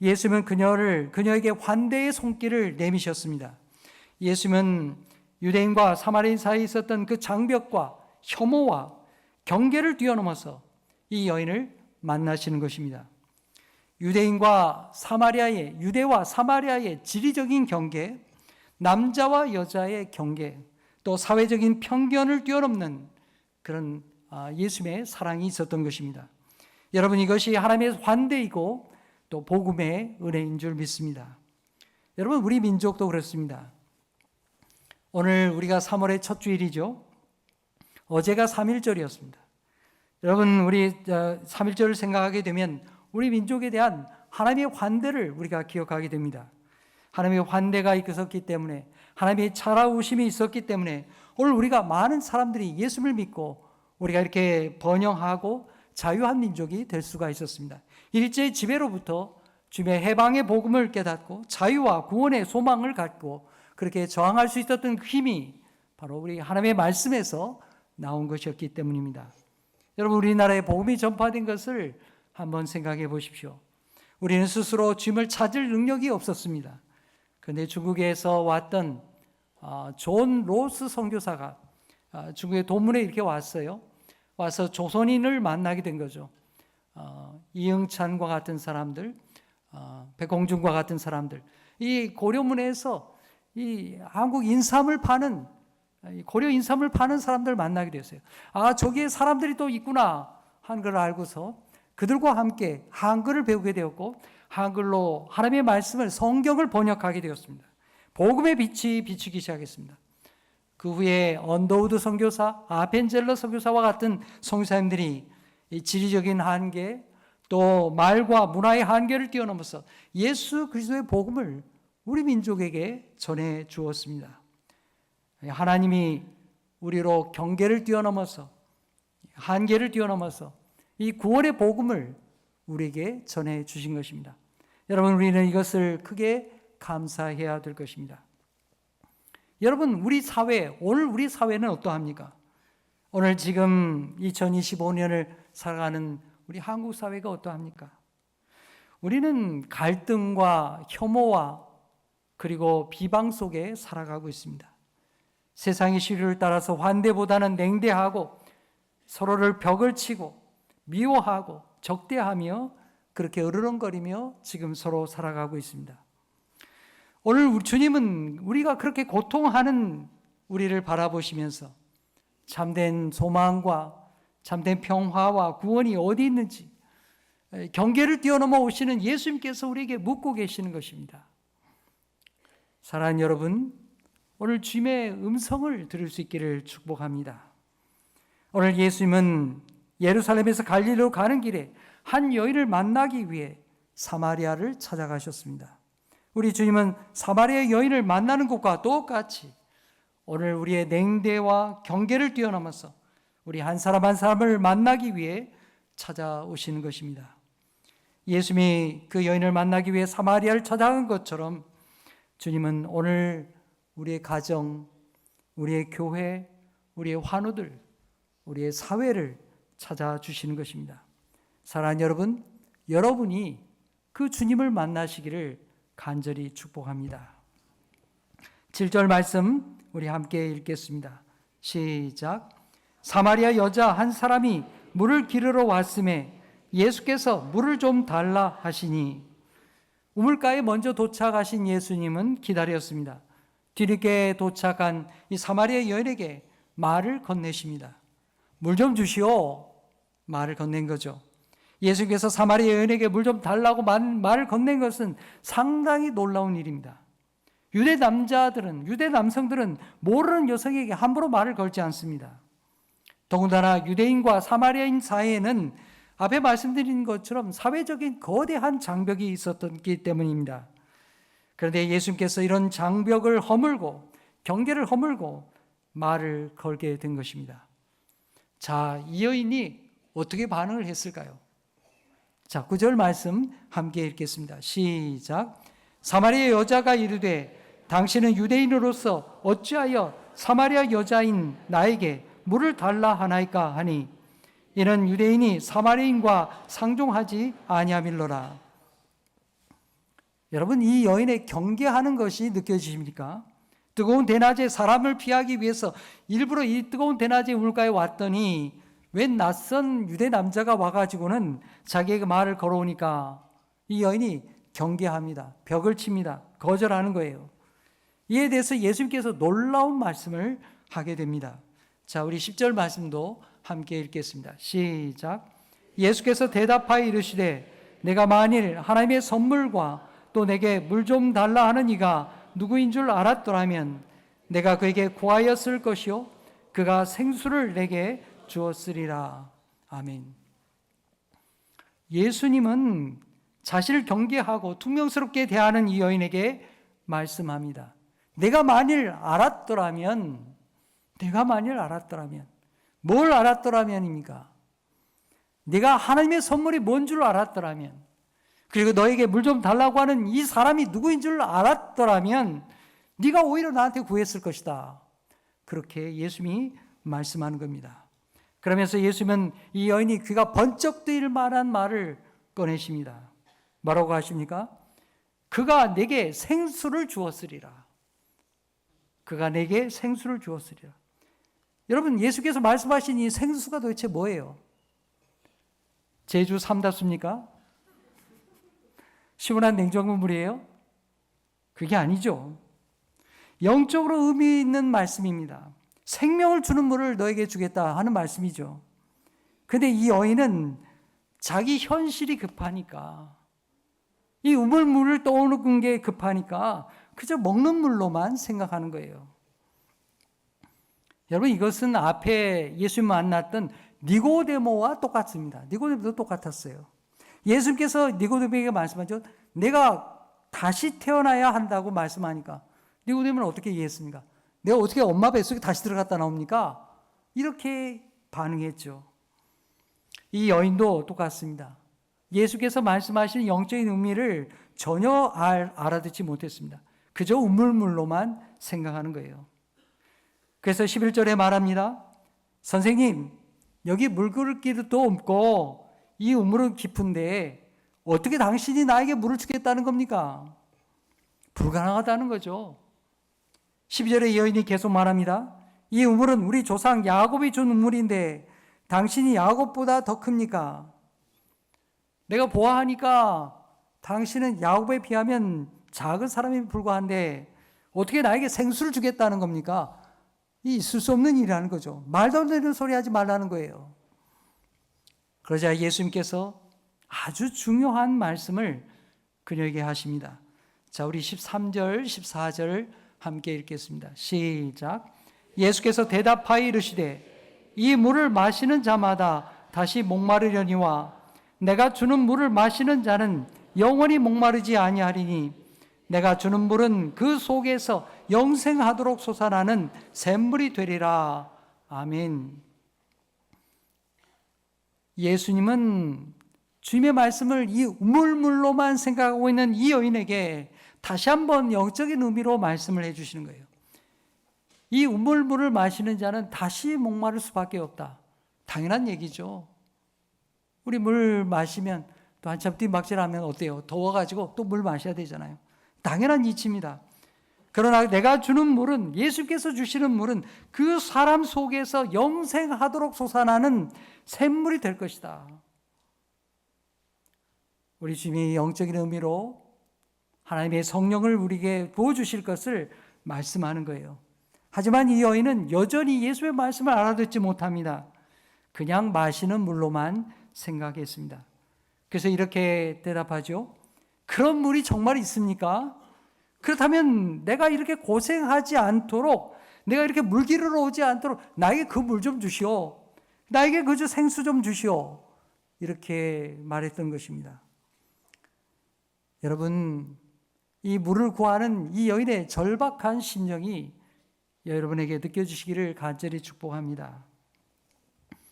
예수님은 그녀에게 환대의 손길을 내미셨습니다. 예수님은 유대인과 사마리아인 사이에 있었던 그 장벽과 혐오와 경계를 뛰어넘어서 이 여인을 만나시는 것입니다. 유대와 사마리아의 지리적인 경계, 남자와 여자의 경계, 또 사회적인 편견을 뛰어넘는 그런 예수님의 사랑이 있었던 것입니다. 여러분, 이것이 하나님의 환대이고 또 복음의 은혜인 줄 믿습니다. 여러분, 우리 민족도 그렇습니다. 오늘 우리가 3월의 첫 주일이죠. 어제가 3.1절이었습니다. 여러분, 우리 3.1절을 생각하게 되면 우리 민족에 대한 하나님의 환대를 우리가 기억하게 됩니다. 하나님의 환대가 있었기 때문에, 하나님의 찾아오심이 있었기 때문에 오늘 우리가 많은 사람들이 예수를 믿고 우리가 이렇게 번영하고 자유한 민족이 될 수가 있었습니다. 일제의 지배로부터 주님의 해방의 복음을 깨닫고 자유와 구원의 소망을 갖고 그렇게 저항할 수 있었던 그 힘이 바로 우리 하나님의 말씀에서 나온 것이었기 때문입니다. 여러분, 우리나라에 복음이 전파된 것을 한번 생각해 보십시오. 우리는 스스로 주님을 찾을 능력이 없었습니다. 그런데 중국에서 왔던 존 로스 선교사가 중국의 도문에 이렇게 왔어요. 와서 조선인을 만나게 된 거죠. 이응찬과 같은 사람들, 백홍준과 같은 사람들, 이 고려문에서 이 한국 인삼을 파는 고려 인삼을 파는 사람들 만나게 됐어요. 저기에 사람들이 또 있구나 한 걸 알고서 그들과 함께 한글을 배우게 되었고 한글로 하나님의 말씀을 성경을 번역하게 되었습니다. 복음의 빛이 비추기 시작했습니다. 그 후에 언더우드 선교사, 아펜젤러 선교사와 같은 선교사님들이 이 지리적인 한계 또 말과 문화의 한계를 뛰어넘어서 예수 그리스도의 복음을 우리 민족에게 전해 주었습니다. 하나님이 우리로 경계를 뛰어넘어서 한계를 뛰어넘어서 이 구원의 복음을 우리에게 전해 주신 것입니다. 여러분, 우리는 이것을 크게 감사해야 될 것입니다. 여러분, 오늘 우리 사회는 어떠합니까? 오늘 지금 2025년을 살아가는 우리 한국 사회가 어떠합니까? 우리는 갈등과 혐오와 그리고 비방 속에 살아가고 있습니다. 세상의 시류를 따라서 환대보다는 냉대하고 서로를 벽을 치고 미워하고 적대하며 그렇게 으르렁거리며 지금 서로 살아가고 있습니다. 오늘 주님은 우리가 그렇게 고통하는 우리를 바라보시면서 참된 소망과 참된 평화와 구원이 어디 있는지 경계를 뛰어넘어 오시는 예수님께서 우리에게 묻고 계시는 것입니다. 사랑하는 여러분, 오늘 주님의 음성을 들을 수 있기를 축복합니다. 오늘 예수님은 예루살렘에서 갈릴리로 가는 길에 한 여인을 만나기 위해 사마리아를 찾아가셨습니다. 우리 주님은 사마리아 여인을 만나는 것과 똑같이 오늘 우리의 냉대와 경계를 뛰어넘어서 우리 한 사람 한 사람을 만나기 위해 찾아오시는 것입니다. 예수님이 그 여인을 만나기 위해 사마리아를 찾아간 것처럼 주님은 오늘 우리의 가정, 우리의 교회, 우리의 환우들, 우리의 사회를 찾아주시는 것입니다. 사랑하는 여러분, 여러분이 그 주님을 만나시기를 간절히 축복합니다. 7절 말씀 우리 함께 읽겠습니다. 시작. 사마리아 여자 한 사람이 물을 기르러 왔음에 예수께서 물을 좀 달라 하시니 우물가에 먼저 도착하신 예수님은 기다렸습니다. 뒤늦게 도착한 이 사마리아 여인에게 말을 건네십니다. 물 좀 주시오. 말을 건넨 거죠. 예수께서 사마리아 여인에게 물 좀 달라고 말을 건넨 것은 상당히 놀라운 일입니다. 유대 남성들은 모르는 여성에게 함부로 말을 걸지 않습니다. 더군다나 유대인과 사마리아인 사이에는 앞에 말씀드린 것처럼 사회적인 거대한 장벽이 있었기 때문입니다. 그런데 예수님께서 이런 장벽을 허물고 경계를 허물고 말을 걸게 된 것입니다. 자, 이 여인이 어떻게 반응을 했을까요? 자, 9절 말씀 함께 읽겠습니다. 시작. 사마리아 여자가 이르되 당신은 유대인으로서 어찌하여 사마리아 여자인 나에게 물을 달라 하나이까 하니 이는 유대인이 사마리아인과 상종하지 아니함일러라. 여러분, 이 여인의 경계하는 것이 느껴지십니까? 뜨거운 대낮에 사람을 피하기 위해서 일부러 이 뜨거운 대낮에 우물가에 왔더니 웬 낯선 유대 남자가 와가지고는 자기에게 말을 걸어오니까 이 여인이 경계합니다. 벽을 칩니다. 거절하는 거예요. 이에 대해서 예수님께서 놀라운 말씀을 하게 됩니다. 자, 우리 10절 말씀도 함께 읽겠습니다. 시작. 예수께서 대답하여 이르시되 내가 만일 하나님의 선물과 또 내게 물 좀 달라 하는 이가 누구인 줄 알았더라면 내가 그에게 구하였을 것이요 그가 생수를 내게 주었으리라. 아멘. 예수님은 자신을 경계하고 퉁명스럽게 대하는 이 여인에게 말씀합니다. 내가 만일 알았더라면 뭘 알았더라면입니까? 네가 하나님의 선물이 뭔 줄 알았더라면, 그리고 너에게 물 좀 달라고 하는 이 사람이 누구인 줄 알았더라면 네가 오히려 나한테 구했을 것이다. 그렇게 예수님이 말씀하는 겁니다. 그러면서 예수님은 이 여인이 귀가 번쩍 뜨일 만한 말을 꺼내십니다. 뭐라고 하십니까? 그가 내게 생수를 주었으리라. 그가 내게 생수를 주었으리라. 여러분, 예수께서 말씀하신 이 생수가 도대체 뭐예요? 제주 삼다수입니까? 시원한 냉장고 물이에요? 그게 아니죠. 영적으로 의미 있는 말씀입니다. 생명을 주는 물을 너에게 주겠다 하는 말씀이죠. 그런데 이 여인은 자기 현실이 급하니까, 이 우물물을 떠오르는 게 급하니까 그저 먹는 물로만 생각하는 거예요. 여러분, 이것은 앞에 예수님 만났던 니고데모와 똑같습니다. 니고데모도 똑같았어요. 예수님께서 니고데모에게 말씀하죠. 내가 다시 태어나야 한다고 말씀하니까 니고데모는 어떻게 이해했습니까? 내가 어떻게 엄마 뱃속에 다시 들어갔다 나옵니까? 이렇게 반응했죠. 이 여인도 똑같습니다. 예수께서 말씀하신 영적인 의미를 전혀 알아듣지 못했습니다. 그저 우물물로만 생각하는 거예요. 그래서 11절에 말합니다. 선생님, 여기 물그릇기도 없고 이 우물은 깊은데 어떻게 당신이 나에게 물을 주겠다는 겁니까? 불가능하다는 거죠. 12절에 이 여인이 계속 말합니다. 이 우물은 우리 조상 야곱이 준 우물인데 당신이 야곱보다 더 큽니까? 내가 보아하니까 당신은 야곱에 비하면 작은 사람에 불과한데 어떻게 나에게 생수를 주겠다는 겁니까? 이 있을 수 없는 일이라는 거죠. 말도 안 되는 소리 하지 말라는 거예요. 그러자 예수님께서 아주 중요한 말씀을 그녀에게 하십니다. 자, 우리 13절, 14절 함께 읽겠습니다. 시작. 예수께서 대답하여 이르시되 이 물을 마시는 자마다 다시 목마르려니와 내가 주는 물을 마시는 자는 영원히 목마르지 아니하리니 내가 주는 물은 그 속에서 영생하도록 솟아나는 샘물이 되리라. 아멘. 예수님은 주님의 말씀을 이 우물물로만 생각하고 있는 이 여인에게 다시 한번 영적인 의미로 말씀을 해주시는 거예요. 이 우물물을 마시는 자는 다시 목마를 수밖에 없다. 당연한 얘기죠. 우리 물 마시면 또 한참 뒷박질하면 어때요? 더워가지고 또 물 마셔야 되잖아요. 당연한 이치입니다. 그러나 내가 주는 물은, 예수께서 주시는 물은 그 사람 속에서 영생하도록 솟아나는 샘물이 될 것이다. 우리 주님이 영적인 의미로 하나님의 성령을 우리에게 부어주실 것을 말씀하는 거예요. 하지만 이 여인은 여전히 예수의 말씀을 알아듣지 못합니다. 그냥 마시는 물로만 생각했습니다. 그래서 이렇게 대답하죠. 그런 물이 정말 있습니까? 그렇다면 내가 이렇게 고생하지 않도록, 내가 이렇게 물 기르러 오지 않도록 나에게 그 물 좀 주시오. 나에게 그 생수 좀 주시오. 이렇게 말했던 것입니다. 여러분, 이 물을 구하는 이 여인의 절박한 심정이 여러분에게 느껴지시기를 간절히 축복합니다.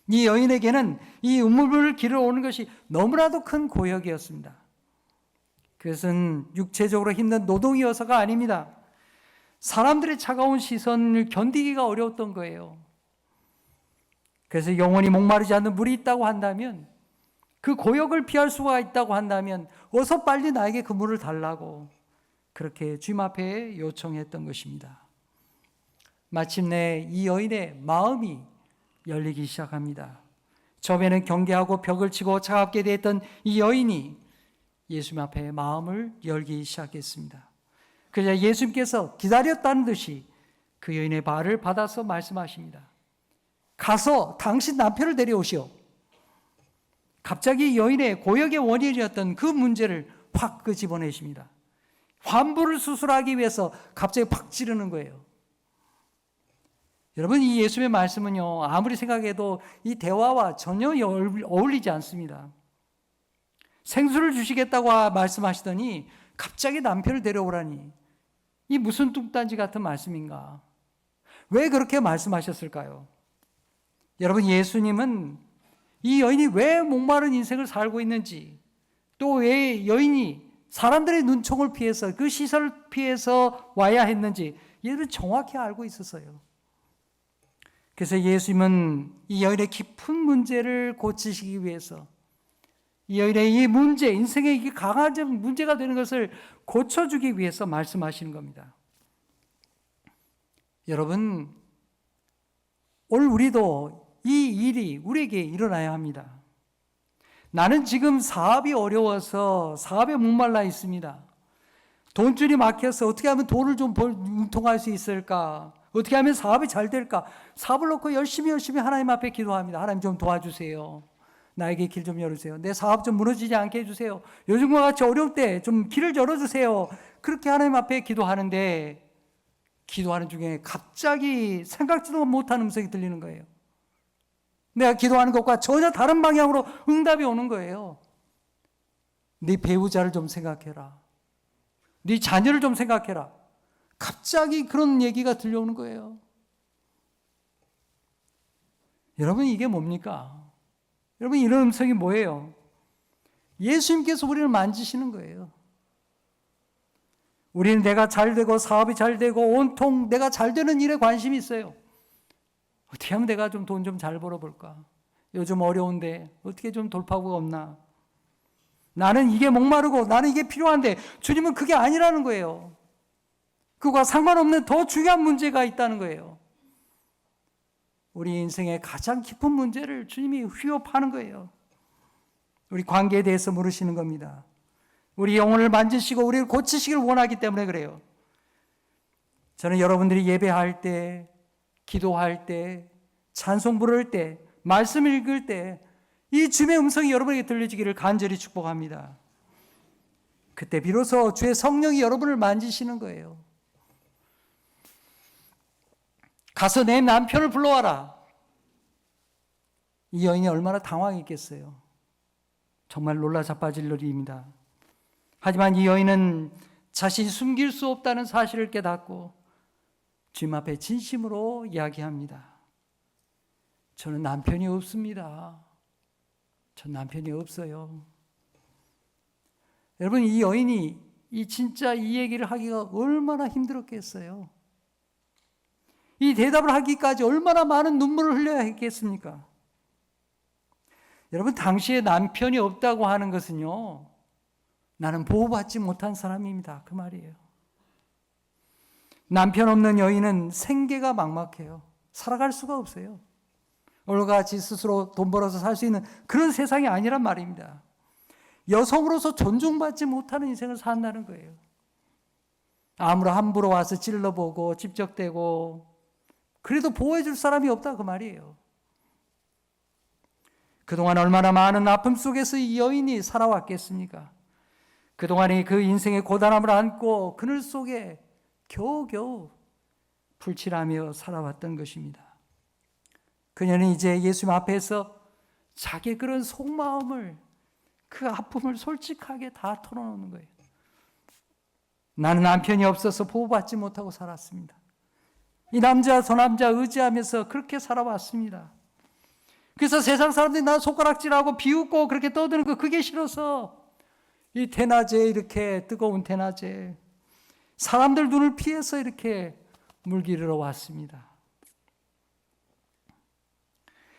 이 여인에게는 이 우물물을 기르러 오는 것이 너무나도 큰 고역이었습니다. 그것은 육체적으로 힘든 노동이어서가 아닙니다. 사람들의 차가운 시선을 견디기가 어려웠던 거예요. 그래서 영원히 목마르지 않는 물이 있다고 한다면, 그 고역을 피할 수가 있다고 한다면 어서 빨리 나에게 그 물을 달라고 그렇게 주님 앞에 요청했던 것입니다. 마침내 이 여인의 마음이 열리기 시작합니다. 처음에는 경계하고 벽을 치고 차갑게 됐던 이 여인이 예수님 앞에 마음을 열기 시작했습니다. 그러자 예수님께서 기다렸다는 듯이 그 여인의 발을 받아서 말씀하십니다. 가서 당신 남편을 데려오시오. 갑자기 여인의 고역의 원인이었던 그 문제를 확 끄집어내십니다. 환부를 수술하기 위해서 갑자기 팍 찌르는 거예요. 여러분, 이 예수의 말씀은요, 아무리 생각해도 이 대화와 전혀 어울리지 않습니다. 생수를 주시겠다고 말씀하시더니 갑자기 남편을 데려오라니, 이 무슨 뚱딴지 같은 말씀인가? 왜 그렇게 말씀하셨을까요? 여러분, 예수님은 이 여인이 왜 목마른 인생을 살고 있는지, 또 왜 여인이 사람들의 눈총을 피해서, 그 시선을 피해서 와야 했는지 이를 정확히 알고 있었어요. 그래서 예수님은 이 여인의 깊은 문제를 고치시기 위해서, 이 여인의 이 문제, 인생의 이게 강한 문제가 되는 것을 고쳐주기 위해서 말씀하시는 겁니다. 여러분, 오늘 우리도 이 일이 우리에게 일어나야 합니다. 나는 지금 사업이 어려워서 사업에 목말라 있습니다. 돈줄이 막혀서 어떻게 하면 돈을 좀 융통할 수 있을까? 어떻게 하면 사업이 잘 될까? 사업을 놓고 열심히 하나님 앞에 기도합니다. 하나님 좀 도와주세요. 나에게 길 좀 열어주세요. 내 사업 좀 무너지지 않게 해주세요. 요즘과 같이 어려울 때 좀 길을 열어주세요. 그렇게 하나님 앞에 기도하는데, 기도하는 중에 갑자기 생각지도 못한 음성이 들리는 거예요. 내가 기도하는 것과 전혀 다른 방향으로 응답이 오는 거예요. 네 배우자를 좀 생각해라. 네 자녀를 좀 생각해라. 갑자기 그런 얘기가 들려오는 거예요. 여러분, 이게 뭡니까? 여러분, 이런 음성이 뭐예요? 예수님께서 우리를 만지시는 거예요. 우리는 내가 잘 되고 사업이 잘 되고 온통 내가 잘 되는 일에 관심이 있어요. 어떻게 하면 내가 좀 돈 좀 잘 벌어볼까? 요즘 어려운데 어떻게 좀 돌파구가 없나? 나는 이게 목마르고 나는 이게 필요한데, 주님은 그게 아니라는 거예요. 그거와 상관없는 더 중요한 문제가 있다는 거예요. 우리 인생의 가장 깊은 문제를 주님이 휘업하는 거예요. 우리 관계에 대해서 물으시는 겁니다. 우리 영혼을 만지시고 우리를 고치시길 원하기 때문에 그래요. 저는 여러분들이 예배할 때, 기도할 때, 찬송 부를 때, 말씀 읽을 때 이 주님의 음성이 여러분에게 들려지기를 간절히 축복합니다. 그때 비로소 주의 성령이 여러분을 만지시는 거예요. 가서 내 남편을 불러와라. 이 여인이 얼마나 당황했겠어요. 정말 놀라 자빠질 일입니다. 하지만 이 여인은 자신이 숨길 수 없다는 사실을 깨닫고 주님 앞에 진심으로 이야기합니다. 저는 남편이 없습니다. 전 남편이 없어요. 여러분, 이 여인이 진짜 이 얘기를 하기가 얼마나 힘들었겠어요. 이 대답을 하기까지 얼마나 많은 눈물을 흘려야 했겠습니까? 여러분, 당시에 남편이 없다고 하는 것은요, 나는 보호받지 못한 사람입니다. 그 말이에요. 남편 없는 여인은 생계가 막막해요. 살아갈 수가 없어요. 오늘같이 스스로 돈 벌어서 살 수 있는 그런 세상이 아니란 말입니다. 여성으로서 존중받지 못하는 인생을 산다는 거예요. 아무로 함부로 와서 찔러보고 집적대고 그래도 보호해줄 사람이 없다 그 말이에요. 그동안 얼마나 많은 아픔 속에서 이 여인이 살아왔겠습니까? 그동안에 그 인생의 고단함을 안고 그늘 속에 겨우겨우 풀칠하며 살아왔던 것입니다. 그녀는 이제 예수님 앞에서 자기의 그런 속마음을, 그 아픔을 솔직하게 다 털어놓는 거예요. 나는 남편이 없어서 보호받지 못하고 살았습니다. 이 남자 저 남자 의지하면서 그렇게 살아왔습니다. 그래서 세상 사람들이 나 손가락질하고 비웃고 그렇게 떠드는 거 그게 싫어서 이 대낮에 이렇게 뜨거운 대낮에 사람들 눈을 피해서 이렇게 물기르러 왔습니다.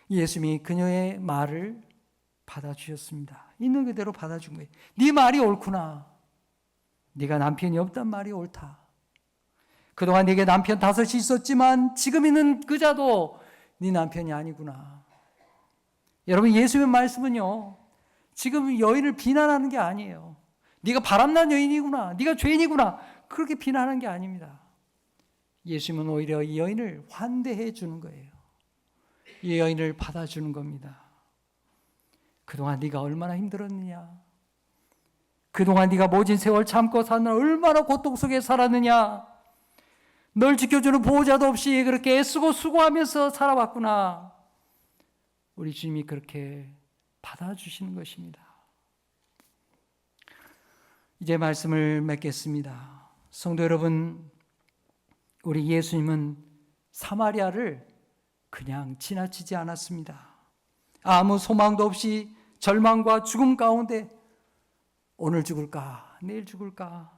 예수님이 그녀의 말을 받아주셨습니다. 있는 그대로 받아준 거예요. 네 말이 옳구나. 네가 남편이 없단 말이 옳다. 그동안 네게 남편 5이 있었지만 지금 있는 그자도 네 남편이 아니구나. 여러분, 예수님의 말씀은요, 지금 여인을 비난하는 게 아니에요. 네가 바람난 여인이구나. 네가 죄인이구나. 그렇게 비난하는 게 아닙니다. 예수님은 오히려 이 여인을 환대해 주는 거예요. 이 여인을 받아주는 겁니다. 그동안 네가 얼마나 힘들었느냐. 그동안 네가 모진 세월 참고 사느라 얼마나 고통 속에 살았느냐. 널 지켜주는 보호자도 없이 그렇게 애쓰고 수고하면서 살아왔구나. 우리 주님이 그렇게 받아주시는 것입니다. 이제 말씀을 맺겠습니다. 성도 여러분, 우리 예수님은 사마리아를 그냥 지나치지 않았습니다. 아무 소망도 없이 절망과 죽음 가운데 오늘 죽을까, 내일 죽을까,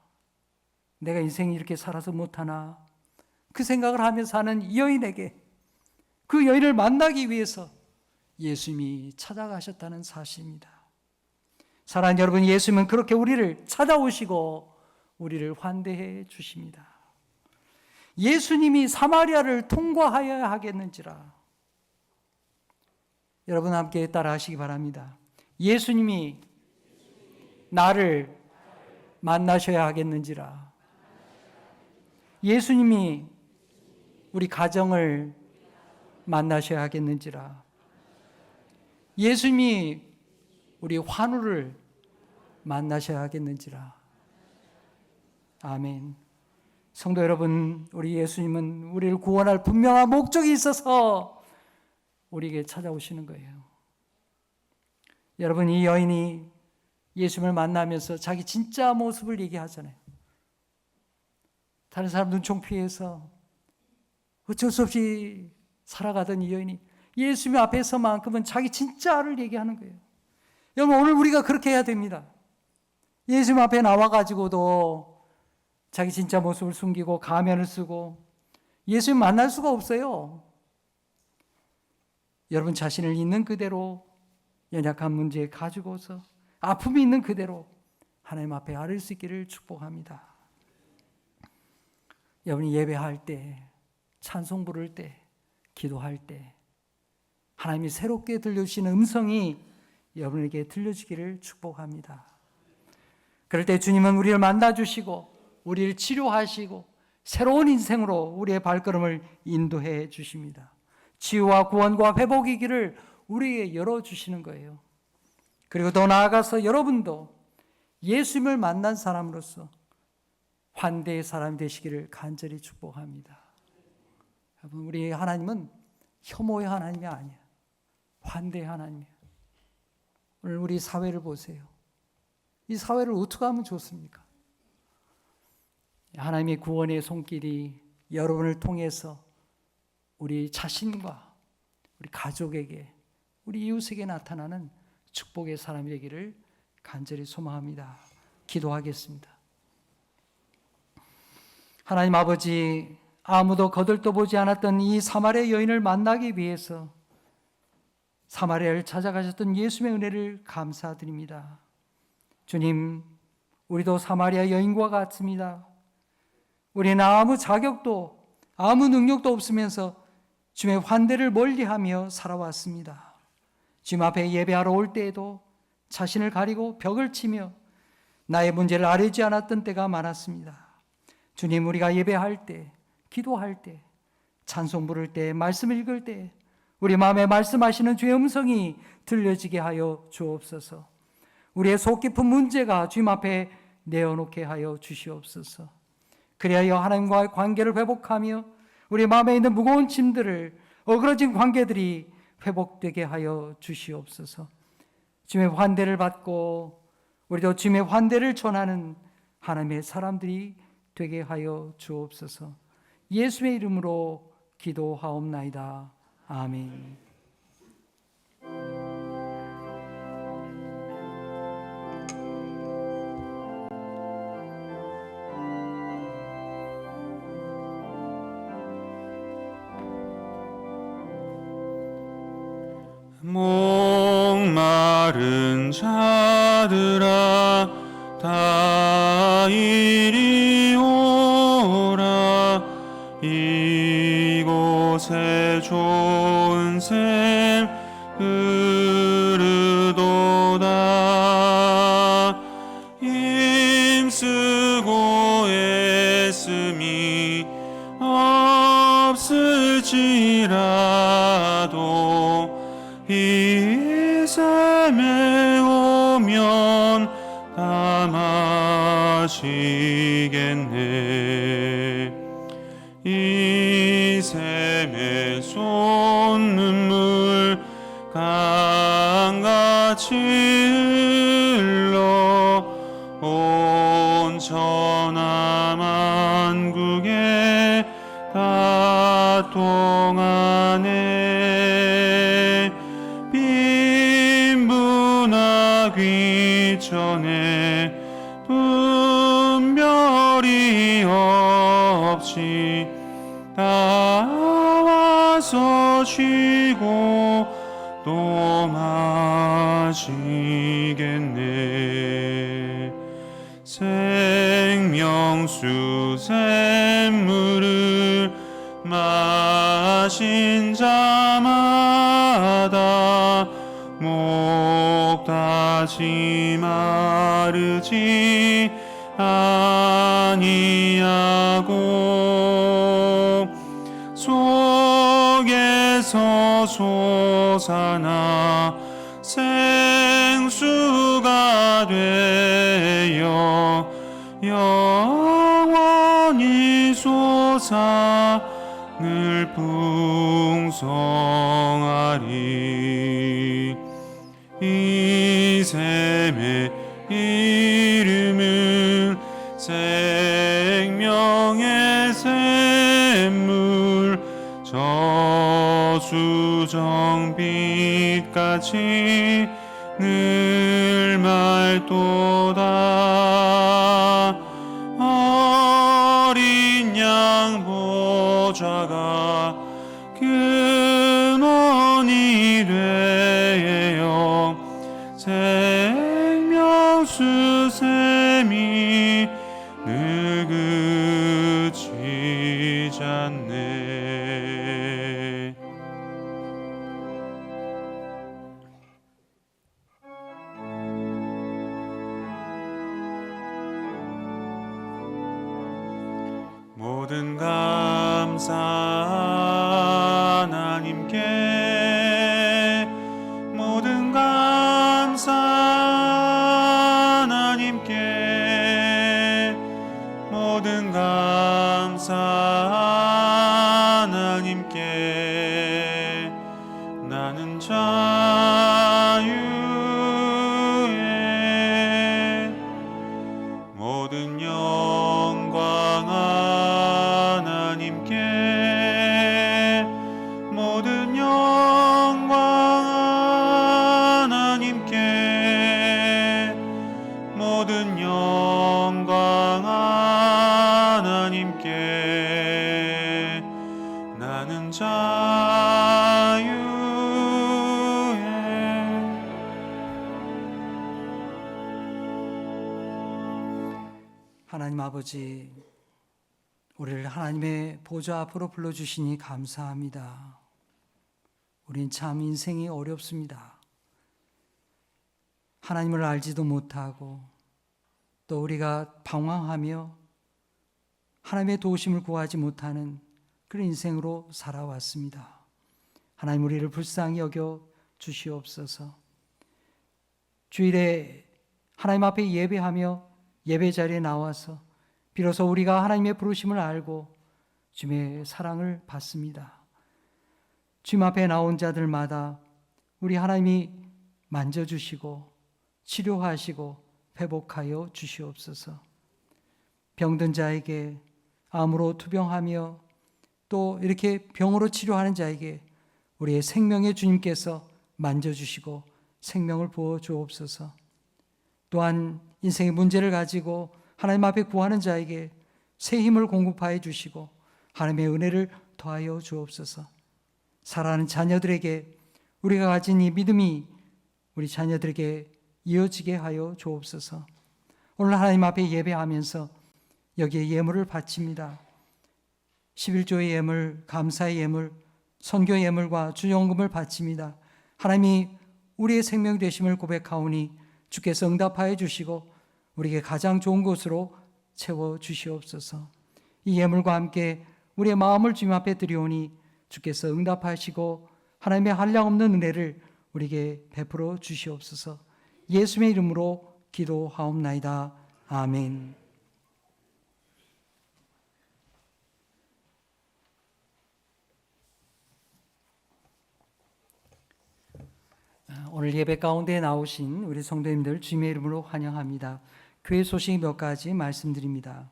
내가 인생이 이렇게 살아서 못하나, 그 생각을 하면서 사는 이 여인에게, 그 여인을 만나기 위해서 예수님이 찾아가셨다는 사실입니다. 사랑하는 여러분, 예수님은 그렇게 우리를 찾아오시고 우리를 환대해 주십니다. 예수님이 사마리아를 통과하여야 하겠는지라. 여러분 함께 따라 하시기 바랍니다. 예수님이 나를 만나셔야 하겠는지라. 예수님이 우리 가정을 만나셔야 하겠는지라. 예수님이 우리 환우를 만나셔야 하겠는지라. 아멘. 성도 여러분, 우리 예수님은 우리를 구원할 분명한 목적이 있어서 우리에게 찾아오시는 거예요. 여러분, 이 여인이 예수님을 만나면서 자기 진짜 모습을 얘기하잖아요. 다른 사람 눈총 피해서 어쩔 수 없이 살아가던 이 여인이 예수님 앞에서만큼은 자기 진짜를 얘기하는 거예요. 여러분, 오늘 우리가 그렇게 해야 됩니다. 예수님 앞에 나와가지고도 자기 진짜 모습을 숨기고 가면을 쓰고 예수님 만날 수가 없어요. 여러분 자신을 있는 그대로 연약한 문제에 가지고서 아픔이 있는 그대로 하나님 앞에 아뢰 수 있기를 축복합니다. 여러분이 예배할 때, 찬송 부를 때, 기도할 때 하나님이 새롭게 들려주시는 음성이 여러분에게 들려주기를 축복합니다. 그럴 때 주님은 우리를 만나주시고 우리를 치료하시고 새로운 인생으로 우리의 발걸음을 인도해 주십니다. 치유와 구원과 회복의 길을 우리에게 열어주시는 거예요. 그리고 더 나아가서 여러분도 예수님을 만난 사람으로서 환대의 사람이 되시기를 간절히 축복합니다. 여러분, 우리 하나님은 혐오의 하나님이 아니에요. 환대의 하나님이에요. 오늘 우리 사회를 보세요. 이 사회를 어떻게 하면 좋습니까? 하나님의 구원의 손길이 여러분을 통해서 우리 자신과 우리 가족에게, 우리 이웃에게 나타나는 축복의 사람이 되기를 간절히 소망합니다. 기도하겠습니다. 하나님 아버지, 아무도 거들떠보지 않았던 이 사마리아 여인을 만나기 위해서 사마리아를 찾아가셨던 예수님의 은혜를 감사드립니다. 주님, 우리도 사마리아 여인과 같습니다. 우리는 아무 자격도 아무 능력도 없으면서 주님의 환대를 멀리하며 살아왔습니다. 주님 앞에 예배하러 올 때에도 자신을 가리고 벽을 치며 나의 문제를 아뢰지 않았던 때가 많았습니다. 주님, 우리가 예배할 때, 기도할 때, 찬송 부를 때, 말씀 읽을 때 우리 마음에 말씀하시는 주의 음성이 들려지게 하여 주옵소서. 우리의 속 깊은 문제가 주님 앞에 내어놓게 하여 주시옵소서. 그리하여 하나님과의 관계를 회복하며 우리 마음에 있는 무거운 짐들을, 어그러진 관계들이 회복되게 하여 주시옵소서. 주님의 환대를 받고 우리도 주님의 환대를 전하는 하나님의 사람들이 되게 하여 주옵소서. 예수의 이름으로 기도하옵나이다. 아멘. 목마른 자들아 다 이리 오라. 이곳에 좋은 샘 흐르도다. 힘쓰고 애씀이 없을지라도 이 샘에 오면 다 마시겠네. 이 샘에 쏜 눈물 강같이 흘러 온 천하만국에 다 통하네. 빈분하기 전에 분별이 없이 다 와서 쉬고 또 마시겠네. 생명수 샘물을 마신 자마다 목 다시 마르지 아니하고 속에서 솟아나 생수가 되어 영원히 솟아 늘 풍성하리. 이 샘의 이름은 생명의 샘물, 저수정빛같이 늘 맑도다. 어린 양 보좌가 근원이 되어 생명수 샘이 늘 그치지 않네. 모든 감사 하나님께, 모든 감사 하나님께, 모든 감사 하나님께. 나는 자유에 모든 영광 하나님께, 모든 영광 하나님께, 모든 영광 하나님께. 하나님 아버지, 우리를 하나님의 보좌 앞으로 불러주시니 감사합니다. 우린 참 인생이 어렵습니다. 하나님을 알지도 못하고 또 우리가 방황하며 하나님의 도우심을 구하지 못하는 그런 인생으로 살아왔습니다. 하나님, 우리를 불쌍히 여겨 주시옵소서. 주일에 하나님 앞에 예배하며 예배 자리에 나와서 비로소 우리가 하나님의 부르심을 알고 주님의 사랑을 받습니다. 주님 앞에 나온 자들마다 우리 하나님이 만져주시고 치료하시고 회복하여 주시옵소서. 병든 자에게 암으로 투병하며 또 이렇게 병으로 치료하는 자에게 우리의 생명의 주님께서 만져주시고 생명을 부어 주옵소서. 또한 인생의 문제를 가지고 하나님 앞에 구하는 자에게 새 힘을 공급하여 주시고 하나님의 은혜를 더하여 주옵소서. 사랑하는 자녀들에게 우리가 가진 이 믿음이 우리 자녀들에게 이어지게 하여 주옵소서. 오늘 하나님 앞에 예배하면서 여기에 예물을 바칩니다. 11조의 예물, 감사의 예물, 선교 예물과 주연금을 바칩니다. 하나님이 우리의 생명 되심을 고백하오니 주께서 응답하여 주시고 우리에게 가장 좋은 것으로 채워 주시옵소서. 이 예물과 함께 우리의 마음을 주님 앞에 드리오니 주께서 응답하시고 하나님의 한량없는 은혜를 우리에게 베풀어 주시옵소서. 예수의 이름으로 기도하옵나이다. 아멘. 오늘 예배 가운데 나오신 우리 성도님들 주님의 이름으로 환영합니다. 교회 소식 몇 가지 말씀드립니다.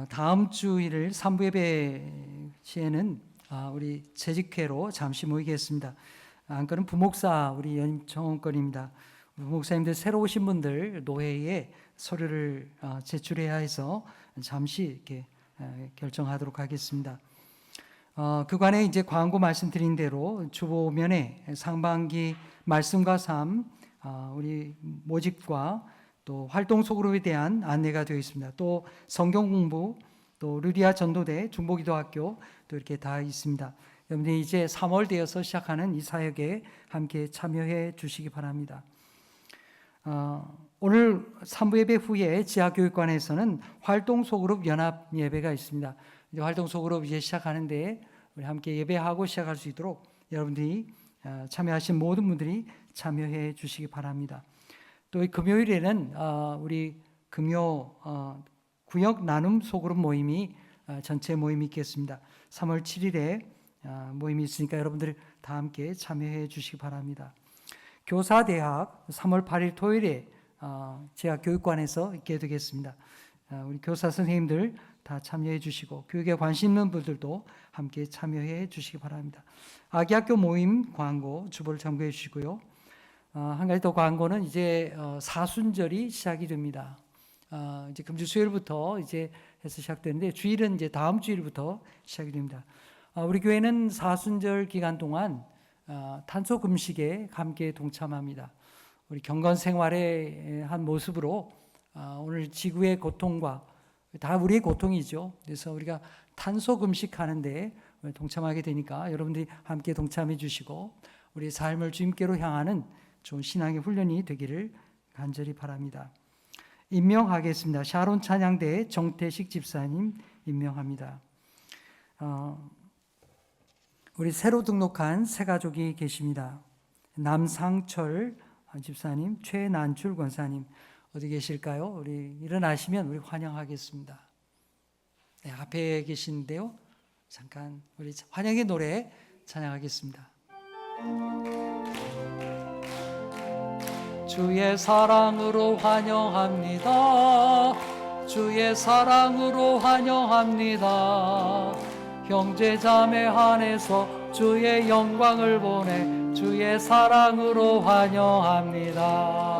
다음 주일 3부 예배 시에는 우리 재직회로 잠시 모이겠습니다. 안건은 부목사 우리 연정원건입니다. 부목사님들 새로 오신 분들 노회에 서류를 제출해야 해서 잠시 이렇게 결정하도록 하겠습니다. 그간에 이제 광고 말씀드린 대로 주보면에 상반기 말씀과 삶, 우리 모집과 또 활동 소그룹에 대한 안내가 되어 있습니다. 또 성경 공부, 또 루디아 전도대, 중보기도학교 또 이렇게 다 있습니다. 여러분들이 이제 3월 되어서 시작하는 이 사역에 함께 참여해 주시기 바랍니다. 오늘 3부 예배 후에 지하교육관에서는 활동 소그룹 연합 예배가 있습니다. 이제 활동 소그룹 이제 시작하는데 우리 함께 예배하고 시작할 수 있도록 여러분들이 참여하신 모든 분들이 참여해 주시기 바랍니다. 또 이 금요일에는 우리 금요 구역 나눔 소그룹 모임이 전체 모임이 있겠습니다. 3월 7일에 모임이 있으니까 여러분들 다 함께 참여해 주시기 바랍니다. 교사대학 3월 8일 토요일에 지하교육관에서 있게 되겠습니다. 우리 교사 선생님들 다 참여해 주시고 교육에 관심 있는 분들도 함께 참여해 주시기 바랍니다. 아기학교 모임 광고 주보를 참고해 주시고요. 한 가지 더 광고는 이제 사순절이 시작이 됩니다. 이제 금주 수요일부터 이제 해서 시작되는데 주일은 이제 다음 주일부터 시작이 됩니다. 우리 교회는 사순절 기간 동안 탄소 금식에 함께 동참합니다. 우리 경건 생활의 한 모습으로 오늘 지구의 고통과 다 우리의 고통이죠. 그래서 우리가 탄소 금식하는데 동참하게 되니까 여러분들이 함께 동참해 주시고 우리 삶을 주님께로 향하는 좋은 신앙의 훈련이 되기를 간절히 바랍니다. 임명하겠습니다. 샤론 찬양대 정태식 집사님 임명합니다. 우리 새로 등록한 새 가족이 계십니다. 남상철 집사님, 최난출 권사님 어디 계실까요? 우리 일어나시면 우리 환영하겠습니다. 네, 앞에 계신데요. 잠깐 우리 환영의 노래 찬양하겠습니다. 주의 사랑으로 환영합니다. 주의 사랑으로 환영합니다. 형제 자매 안에서 주의 영광을 보내 주의 사랑으로 환영합니다.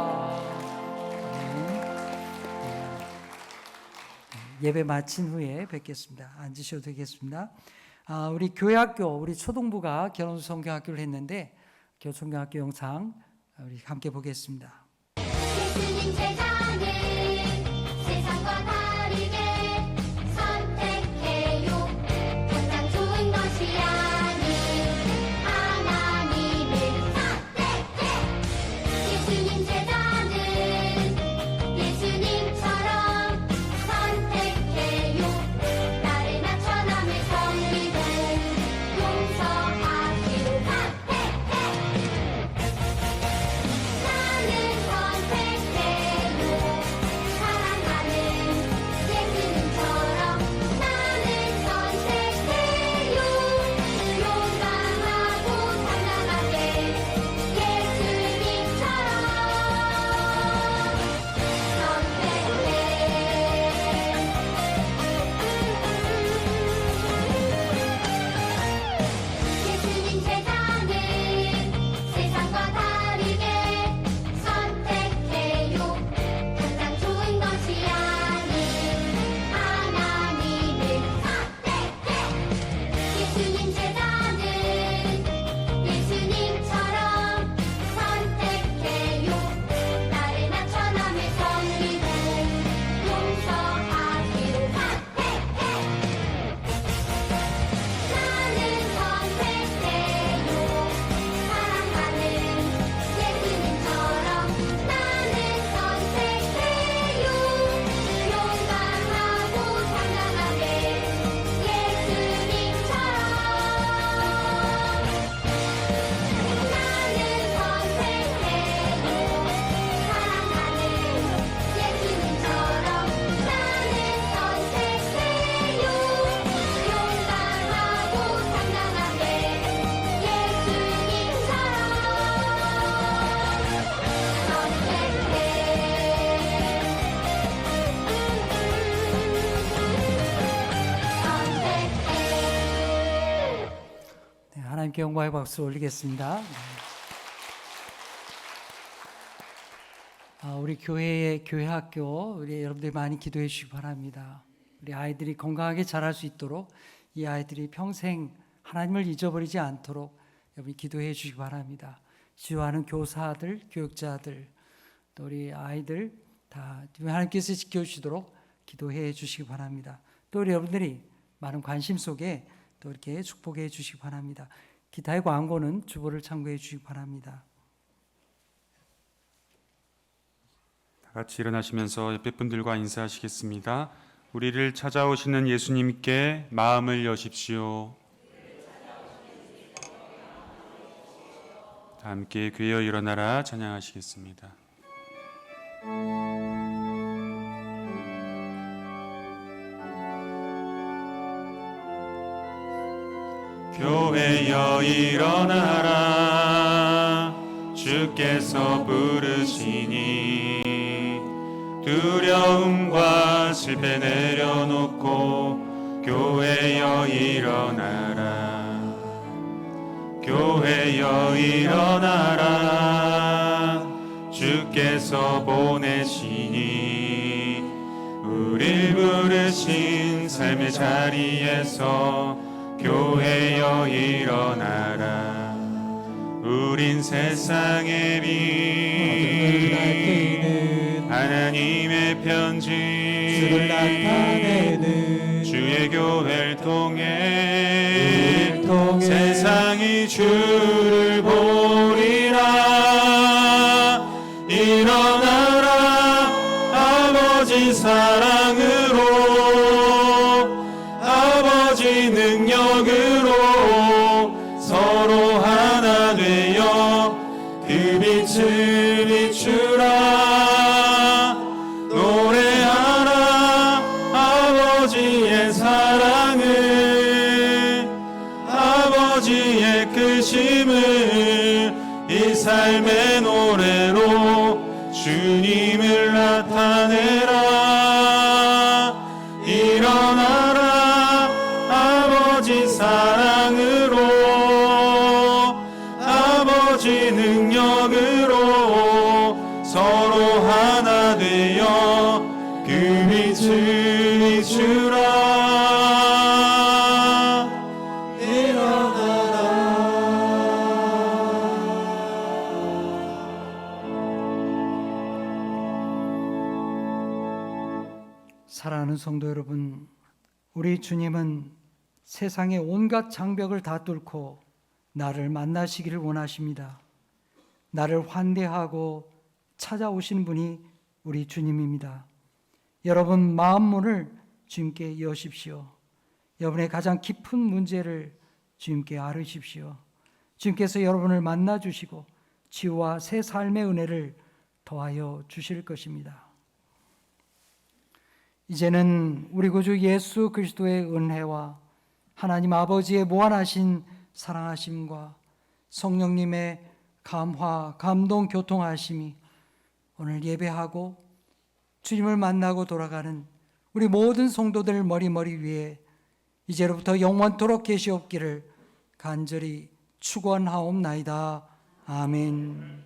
예배 마친 후에 뵙겠습니다. 앉으셔도 되겠습니다. 우리 교회학교, 우리 초등부가 결혼수 성경학교를 했는데 성경학교 영상 우리 함께 보겠습니다. 예수님 세상을 하나님께 영광의 박수 올리겠습니다. 우리 교회의 교회학교 우리 여러분들이 많이 기도해 주시기 바랍니다. 우리 아이들이 건강하게 자랄 수 있도록 이 아이들이 평생 하나님을 잊어버리지 않도록 여러분이 기도해 주시기 바랍니다. 지도하는 교사들, 교육자들, 또 우리 아이들 다 하나님께서 지켜주시도록 기도해 주시기 바랍니다. 또 우리 여러분들이 많은 관심 속에 또 이렇게 축복해 주시기 바랍니다. 기타의 광고는 주보를 참고해 주시기 바랍니다. 다 같이 일어나시면서 옆에 분들과 인사하시겠습니다. 우리를 찾아오시는 예수님께 마음을 여십시오. 다 함께 괴어 일어나라 찬양하시겠습니다. 교회여 일어나라 주께서 부르시니 두려움과 실패 내려놓고 교회여 일어나라 교회여 일어나라 주께서 보내시니 우릴 부르신 삶의 자리에서 교회여 일어나라 우린 세상의 빛 하나님의 편지 주를 나타내는 주의 교회를 통해 세상이 주를 보리라 일어나라 아버지 사랑으로 아버지 능력으로 서로 하나 되어 그 빛을 비추라 노래하라 아버지의 사랑을 아버지의 크심을 이 삶의 노래로 주님을 나타내라 일어나라 아버지 사랑으로 아버지 능력으로 서로 하나 되어 그 빛을 비추라 사랑하는 성도 여러분, 우리 주님은 세상의 온갖 장벽을 다 뚫고 나를 만나시기를 원하십니다. 나를 환대하고 찾아오신 분이 우리 주님입니다. 여러분 마음문을 주님께 여십시오. 여러분의 가장 깊은 문제를 주님께 아뢰십시오. 주님께서 여러분을 만나주시고 치유와 새 삶의 은혜를 더하여 주실 것입니다. 이제는 우리 구주 예수 그리스도의 은혜와 하나님 아버지의 무한하신 사랑하심과 성령님의 감화, 감동, 교통하심이 오늘 예배하고 주님을 만나고 돌아가는 우리 모든 성도들 머리 위에 이제로부터 영원토록 계시옵기를 간절히 축원하옵나이다. 아멘.